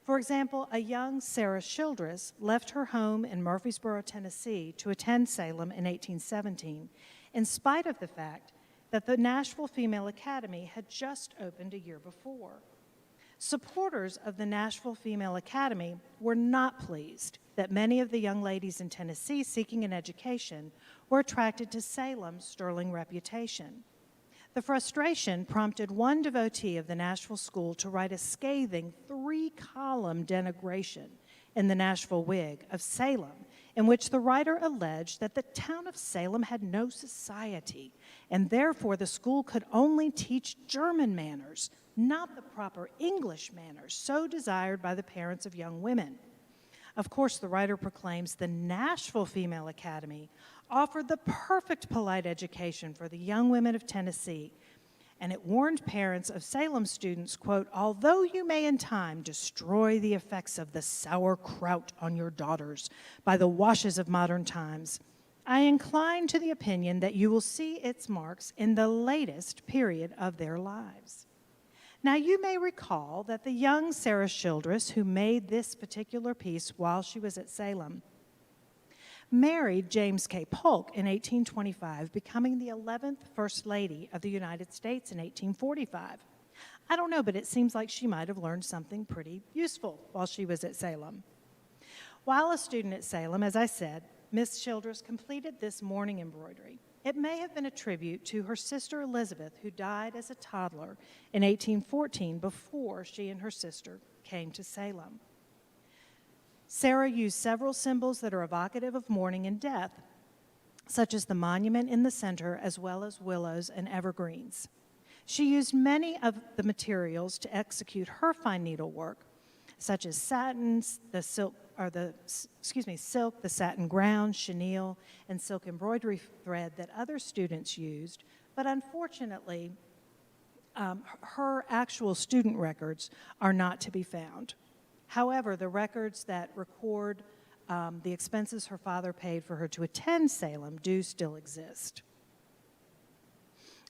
For example, a young Sarah Childress left her home in Murfreesboro, Tennessee to attend Salem in 1817, in spite of the fact that the Nashville Female Academy had just opened a year before. Supporters of the Nashville Female Academy were not pleased that many of the young ladies in Tennessee seeking an education were attracted to Salem's sterling reputation. The frustration prompted one devotee of the Nashville school to write a scathing 3-column denigration in the Nashville Whig of Salem, in which the writer alleged that the town of Salem had no society, and therefore the school could only teach German manners, not the proper English manners so desired by the parents of young women. Of course, the writer proclaims the Nashville Female Academy offered the perfect polite education for the young women of Tennessee, and it warned parents of Salem students, quote, "Although you may in time destroy the effects of the sauerkraut on your daughters by the washes of modern times, I incline to the opinion that you will see its marks in the latest period of their lives." Now, you may recall that the young Sarah Childress, who made this particular piece while she was at Salem, married James K. Polk in 1825, becoming the 11th First Lady of the United States in 1845. I don't know, but it seems like she might have learned something pretty useful while she was at Salem. While a student at Salem, as I said, Miss Childress completed this mourning embroidery. It may have been a tribute to her sister Elizabeth, who died as a toddler in 1814 before she and her sister came to Salem. Sarah used several symbols that are evocative of mourning and death, such as the monument in the center, as well as willows and evergreens. She used many of the materials to execute her fine needlework, such as satins, silk, the satin ground, chenille, and silk embroidery thread that other students used, but unfortunately, her actual student records are not to be found. However, the records that record the expenses her father paid for her to attend Salem do still exist.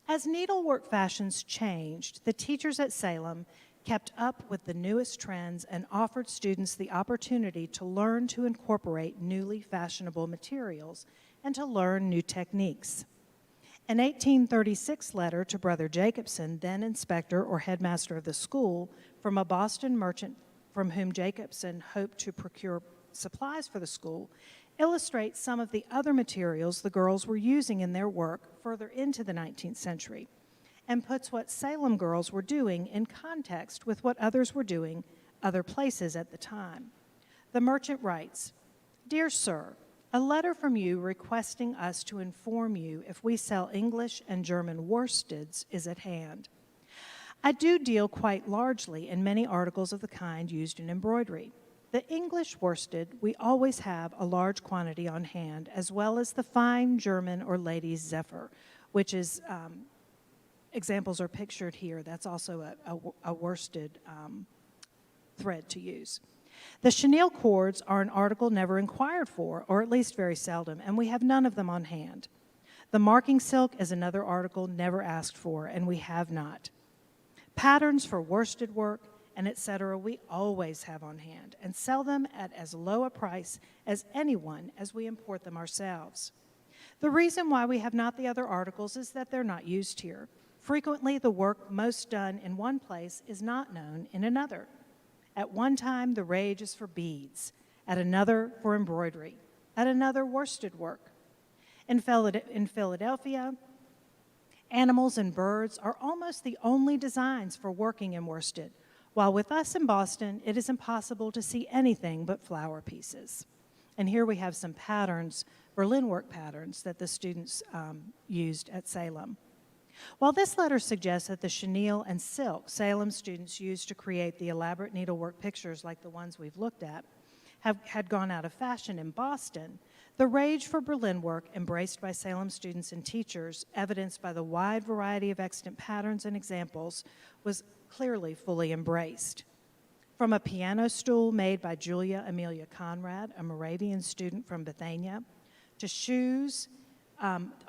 As needlework fashions changed, the teachers at Salem kept up with the newest trends and offered students the opportunity to learn to incorporate newly fashionable materials and to learn new techniques. An 1836 letter to Brother Jacobson, then inspector or headmaster of the school, from a Boston merchant from whom Jacobson hoped to procure supplies for the school, illustrates some of the other materials the girls were using in their work further into the 19th century, and puts what Salem girls were doing in context with what others were doing other places at the time. The merchant writes, "Dear Sir, a letter from you requesting us to inform you if we sell English and German worsteds is at hand. I do deal quite largely in many articles of the kind used in embroidery. The English worsted, we always have a large quantity on hand, as well as the fine German or ladies' zephyr, which is, examples are pictured here. That's also a worsted thread to use. The chenille cords are an article never inquired for, or at least very seldom, and we have none of them on hand. The marking silk is another article never asked for, and we have not. Patterns for worsted work and etc. we always have on hand and sell them at as low a price as anyone as we import them ourselves. The reason why we have not the other articles is that they're not used here. Frequently, the work most done in one place is not known in another. At one time, the rage is for beads, at another for embroidery, at another worsted work. In Philadelphia, animals and birds are almost the only designs for working in worsted, while with us in Boston, it is impossible to see anything but flower pieces. And here we have some patterns, Berlin work patterns, that the students used at Salem. While this letter suggests that the chenille and silk Salem students used to create the elaborate needlework pictures like the ones we've looked at had gone out of fashion in Boston, the rage for Berlin work embraced by Salem students and teachers, evidenced by the wide variety of extant patterns and examples, was clearly fully embraced. From a piano stool made by Julia Amelia Conrad, a Moravian student from Bethania, to shoes.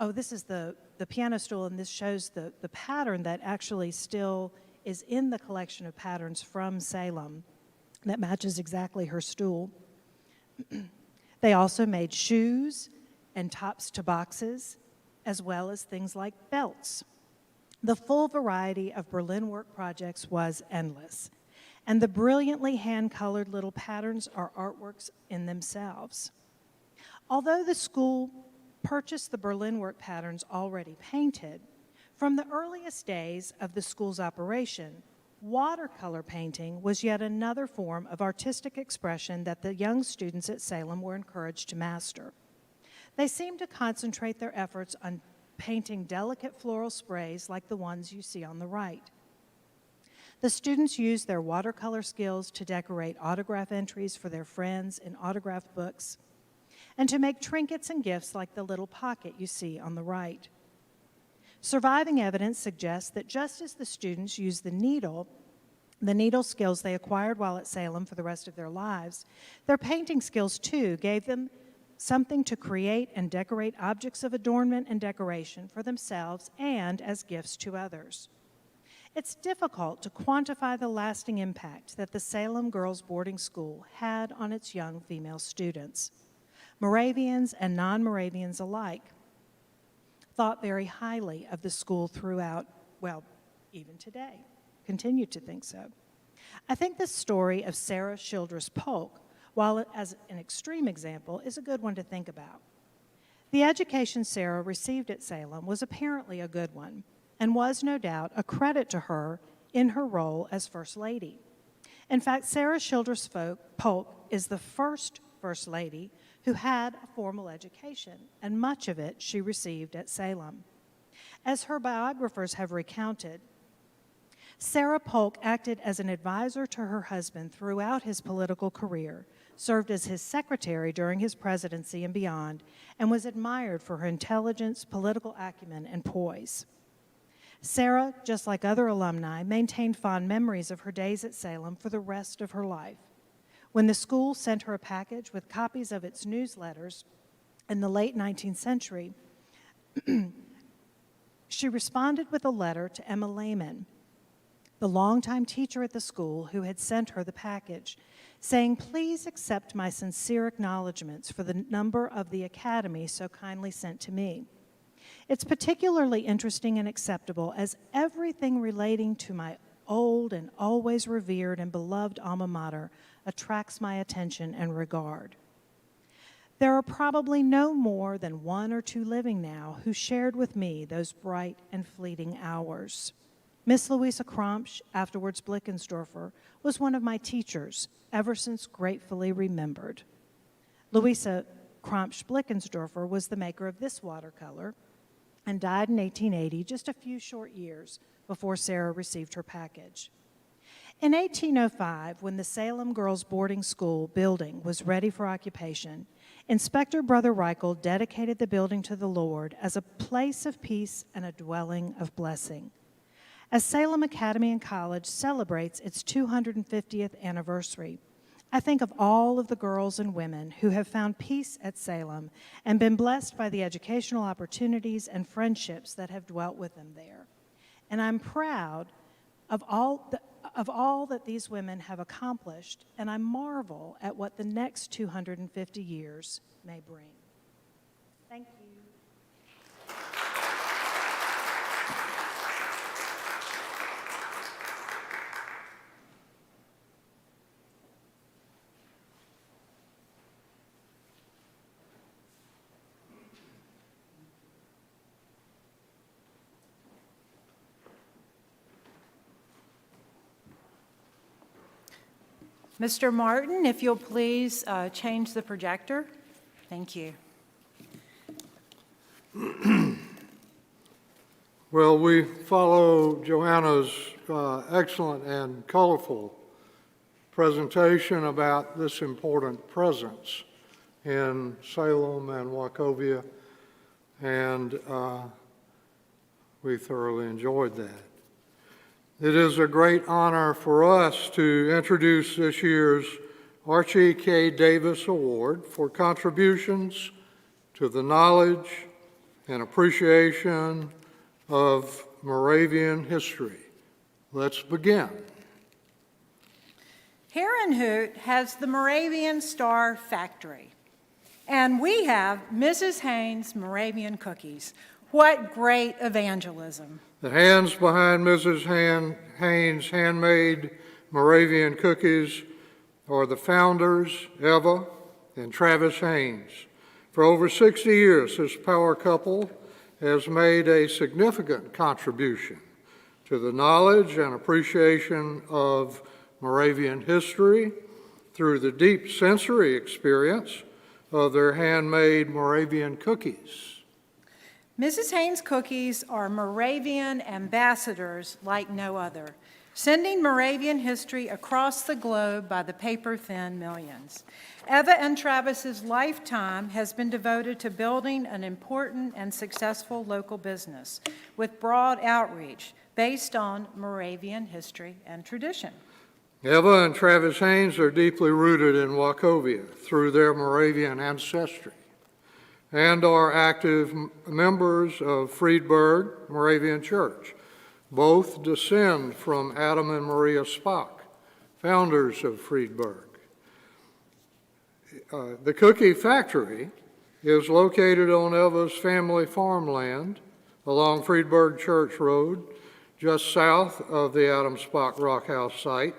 This is the piano stool, and this shows the pattern that actually still is in the collection of patterns from Salem that matches exactly her stool. They also made shoes and tops to boxes, as well as things like belts. The full variety of Berlin work projects was endless, and the brilliantly hand-colored little patterns are artworks in themselves. Although the school purchased the Berlin work patterns already painted, from the earliest days of the school's operation, watercolor painting was yet another form of artistic expression that the young students at Salem were encouraged to master. They seemed to concentrate their efforts on painting delicate floral sprays like the ones you see on the right. The students used their watercolor skills to decorate autograph entries for their friends in autograph books, and to make trinkets and gifts like the little pocket you see on the right. Surviving evidence suggests that just as the students used the needle skills they acquired while at Salem for the rest of their lives, their painting skills too gave them something to create and decorate objects of adornment and decoration for themselves and as gifts to others. It's difficult to quantify the lasting impact that the Salem Girls Boarding School had on its young female students. Moravians and non-Moravians alike thought very highly of the school throughout, well, even today, continue to think so. I think the story of Sarah Childress Polk, while as an extreme example, is a good one to think about. The education Sarah received at Salem was apparently a good one, and was no doubt a credit to her in her role as First Lady. In fact, Sarah Childress Polk is the first First Lady who had a formal education, and much of it she received at Salem. As her biographers have recounted, Sarah Polk acted as an advisor to her husband throughout his political career, served as his secretary during his presidency and beyond, and was admired for her intelligence, political acumen, and poise. Sarah, just like other alumni, maintained fond memories of her days at Salem for the rest of her life. When the school sent her a package with copies of its newsletters in the late 19th century, she responded with a letter to Emma Lehman, the longtime teacher at the school who had sent her the package, saying, "Please accept my sincere acknowledgments for the number of the Academy so kindly sent to me. It's particularly interesting and acceptable as everything relating to my old and always revered and beloved alma mater attracts my attention and regard." There are probably no more than one or two living now who shared with me those bright and fleeting hours. Miss Louisa Krampsch, afterwards Blickensdorfer, was one of my teachers, ever since gratefully remembered. Louisa Krampsch Blickensdorfer was the maker of this watercolor and died in 1880, just a few short years before Sarah received her package. In 1805, when the Salem Girls Boarding School building was ready for occupation, Inspector Brother Reichel dedicated the building to the Lord as a place of peace and a dwelling of blessing. As Salem Academy and College celebrates its 250th anniversary, I think of all of the girls and women who have found peace at Salem and been blessed by the educational opportunities and friendships that have dwelt with them there. And I'm proud of all that these women have accomplished, and I marvel at what the next 250 years may bring. Thank you. Mr. Martin, if you'll please change the projector. Thank you. Well, we follow Joanna's excellent and colorful presentation about this important presence in Salem and Wachovia, and we thoroughly enjoyed that. It is a great honor for us to introduce this year's Archie K. Davis Award for contributions to the knowledge and appreciation of Moravian history. Let's begin. Herrenhout has the Moravian Star Factory, and we have Mrs. Haynes Moravian Cookies. What great evangelism. The hands behind Mrs. Haynes' handmade Moravian cookies are the founders, Eva and Travis Haynes. For over 60 years, this power couple has made a significant contribution to the knowledge and appreciation of Moravian history through the deep sensory experience of their handmade Moravian cookies. Mrs. Haynes cookies are Moravian ambassadors like no other. sending Moravian history across the globe by the paper-thin millions. Eva and Travis's lifetime has been devoted to building an important and successful local business with broad outreach based on Moravian history and tradition. Eva and Travis Haynes are deeply rooted in Wachovia through their Moravian ancestry and are active members of Friedberg Moravian Church. Both descend from Adam and Maria Spock, founders of Friedberg. The cookie factory is located on Eva's family farmland along Friedberg Church Road, just south of the Adam Spock Rock House site,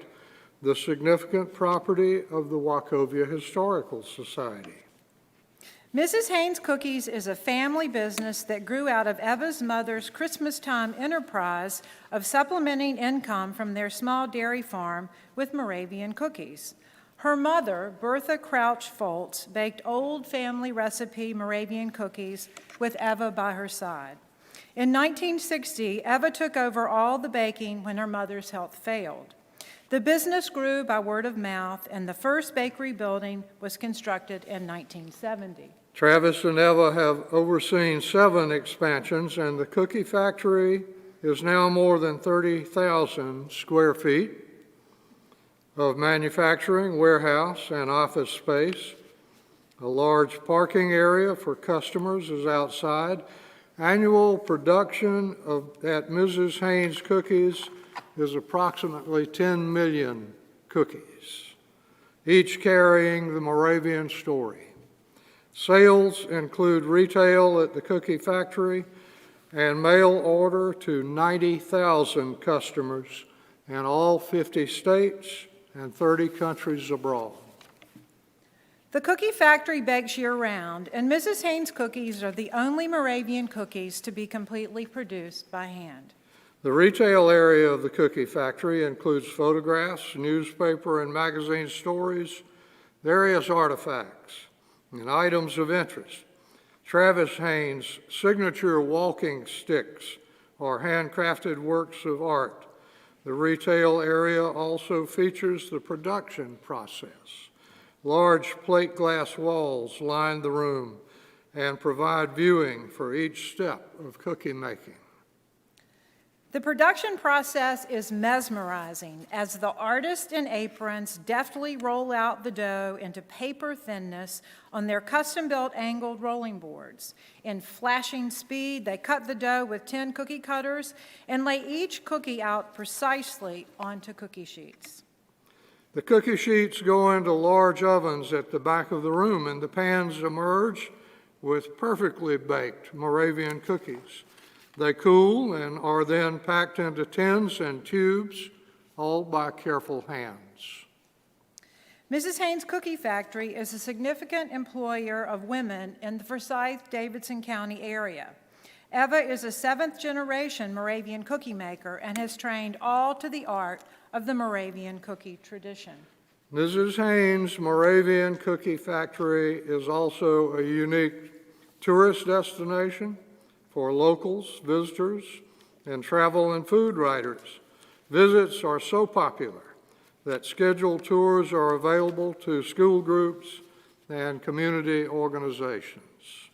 the significant property of the Wachovia Historical Society. Mrs. Haynes Cookies is a family business that grew out of Eva's mother's Christmas time enterprise of supplementing income from their small dairy farm with Moravian cookies. Her mother, Bertha Crouch Foltz, baked old family recipe Moravian cookies with Eva by her side. In 1960, Eva took over all the baking when her mother's health failed. The business grew by word of mouth, and the first bakery building was constructed in 1970. Travis and Eva have overseen 7 expansions, and the cookie factory is now more than 30,000 square feet of manufacturing, warehouse, and office space. A large parking area for customers is outside. Annual production at Mrs. Haynes Cookies is approximately 10 million cookies, each carrying the Moravian story. Sales include retail at the cookie factory and mail order to 90,000 customers in all 50 states and 30 countries abroad. The cookie factory bakes year-round, and Mrs. Haynes Cookies are the only Moravian cookies to be completely produced by hand. The retail area of the cookie factory includes photographs, newspaper and magazine stories, various artifacts, and items of interest. Travis Haynes' signature walking sticks are handcrafted works of art. The retail area also features the production process. Large plate glass walls line the room and provide viewing for each step of cookie making. The production process is mesmerizing as the artists in aprons deftly roll out the dough into paper thinness on their custom-built angled rolling boards. In flashing speed, they cut the dough with 10 cookie cutters and lay each cookie out precisely onto cookie sheets. The cookie sheets go into large ovens at the back of the room, and the pans emerge with perfectly baked Moravian cookies. They cool and are then packed into tins and tubes, all by careful hands. Mrs. Haynes Cookie Factory is a significant employer of women in the Forsyth-Davidson County area. Eva is a 7th-generation Moravian cookie maker and has trained all to the art of the Moravian cookie tradition. Mrs. Haynes' Moravian Cookie Factory is also a unique tourist destination for locals, visitors, and travel and food writers. Visits are so popular that scheduled tours are available to school groups and community organizations.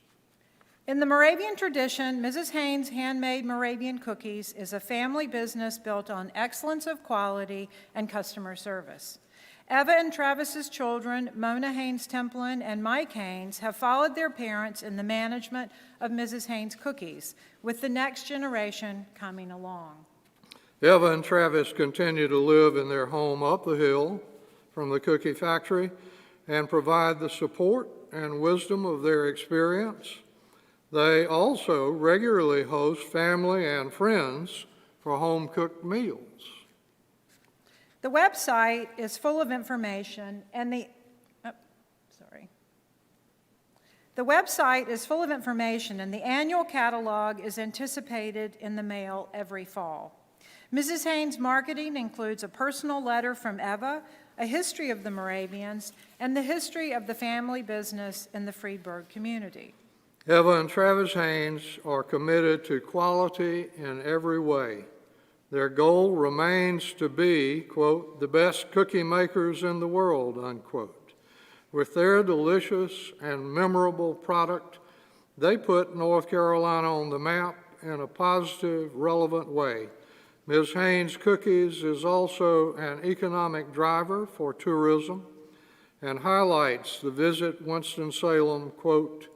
In the Moravian tradition, Mrs. Haynes' Handmade Moravian Cookies is a family business built on excellence of quality and customer service. Eva and Travis's children, Mona Haynes Templin and Mike Haynes, have followed their parents in the management of Mrs. Haynes Cookies, with the next generation coming along. Eva and Travis continue to live in their home up the hill from the cookie factory and provide the support and wisdom of their experience. They also regularly host family and friends for home-cooked meals. The website is full of information, and the annual catalog is anticipated in the mail every fall. Mrs. Haynes' marketing includes a personal letter from Eva, a history of the Moravians, and the history of the family business in the Friedberg community. Eva and Travis Haynes are committed to quality in every way, Their goal remains to be, quote, the best cookie makers in the world, unquote. With their delicious and memorable product, they put North Carolina on the map in a positive, relevant way. Ms. Haynes Cookies is also an economic driver for tourism and highlights the Visit Winston-Salem, quote,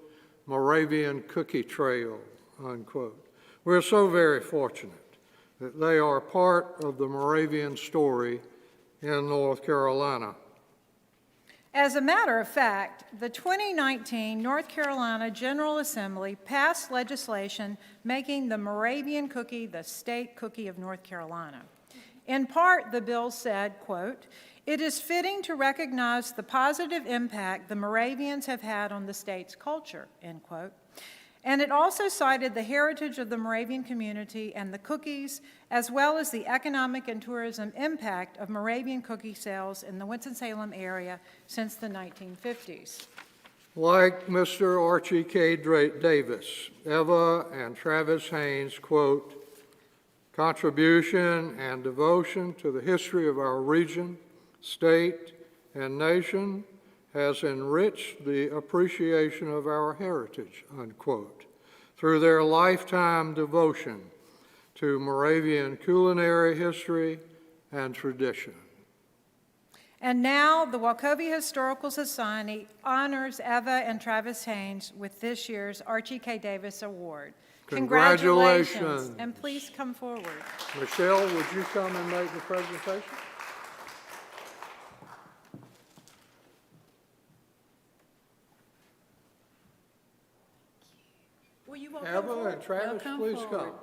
Moravian Cookie Trail, unquote. We're so very fortunate that they are part of the Moravian story in North Carolina. As a matter of fact, the 2019 North Carolina General Assembly passed legislation making the Moravian cookie the state cookie of North Carolina. In part, the bill said, quote, "It is fitting to recognize the positive impact the Moravians have had on the state's culture," end quote. And it also cited the heritage of the Moravian community and the cookies, as well as the economic and tourism impact of Moravian cookie sales in the Winston-Salem area since the 1950s. Like Mr. Archie K. Davis, Eva and Travis Haynes, quote, contribution and devotion to the history of our region, state, and nation has enriched the appreciation of our heritage, unquote, through their lifetime devotion to Moravian culinary history and tradition. And now, the Wachovia Historical Society honors Eva and Travis Haynes with this year's Archie K. Davis Award. Congratulations. And please come forward. Michelle, would you come and make the presentation? Will you all come Eva forward? and Travis, Welcome please forward. come.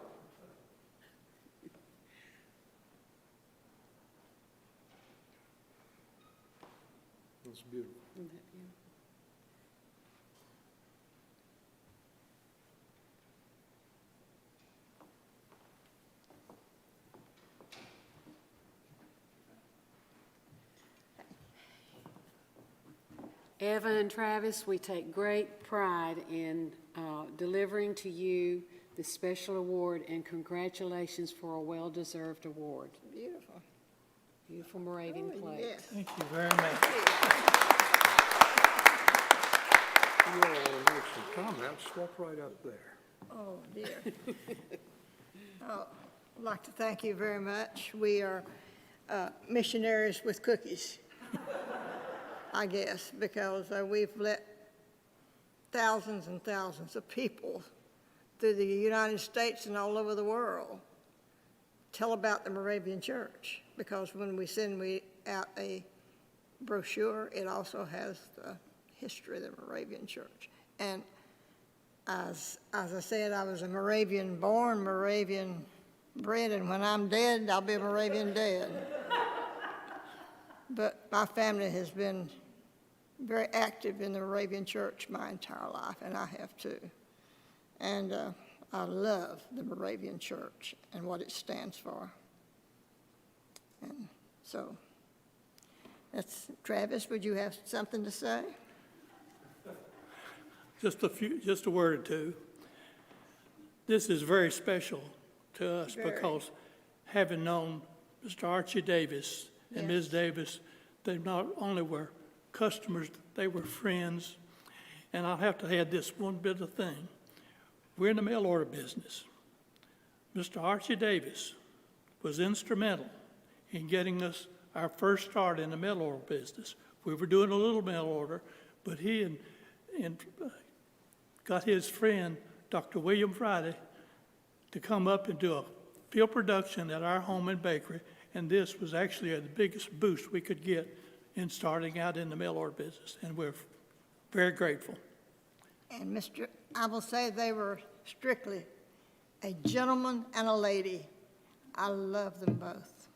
That's beautiful. Eva and Travis, we take great pride in delivering to you this special award, and congratulations for a well-deserved award. Beautiful. Beautiful Moravian plate. Yes. Thank you very much. You all want to make some comments, step right up there. Oh, dear. Oh, I'd like to thank you very much. We are missionaries with cookies, I guess, because we've let thousands and thousands of people through the United States and all over the world tell about the Moravian Church, because when we send out a brochure, it also has the history of the Moravian Church. And as I said, I was a Moravian born, Moravian bred, and when I'm dead, I'll be a Moravian dead. But my family has been very active in the Moravian Church my entire life, and I have too. And I love the Moravian Church and what it stands for. And so, Travis, would you have something to say? Just a word or two. This is very special to us because having known Mr. Archie Davis and Ms. Davis, they not only were customers, they were friends. And I'll have to add this one bit of thing. We're in the mail order business. Mr. Archie Davis was instrumental in getting us our first start in the mail order business. We were doing a little mail order, but he got his friend, Dr. William Friday, to come up and do a field production at our home and bakery, and this was actually the biggest boost we could get in starting out in the mail order business, and we're very grateful. And I will say they were strictly a gentleman and a lady. I love them both.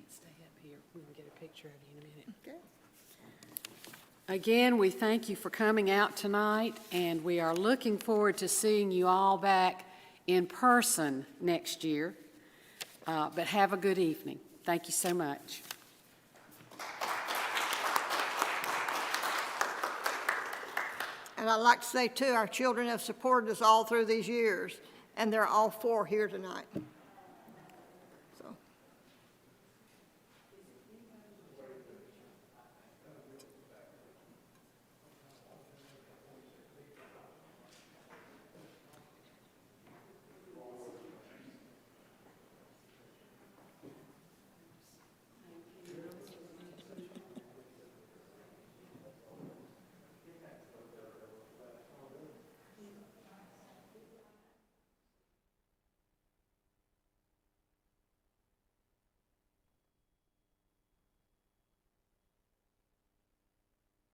Stay up here. We can get a picture of you in a minute. Okay. Again, we thank you for coming out tonight, and we are looking forward to seeing you all back in person next year. But have a good evening. Thank you so much. And I'd like to say, too, our children have supported us all through these years, and they're all 4 here tonight.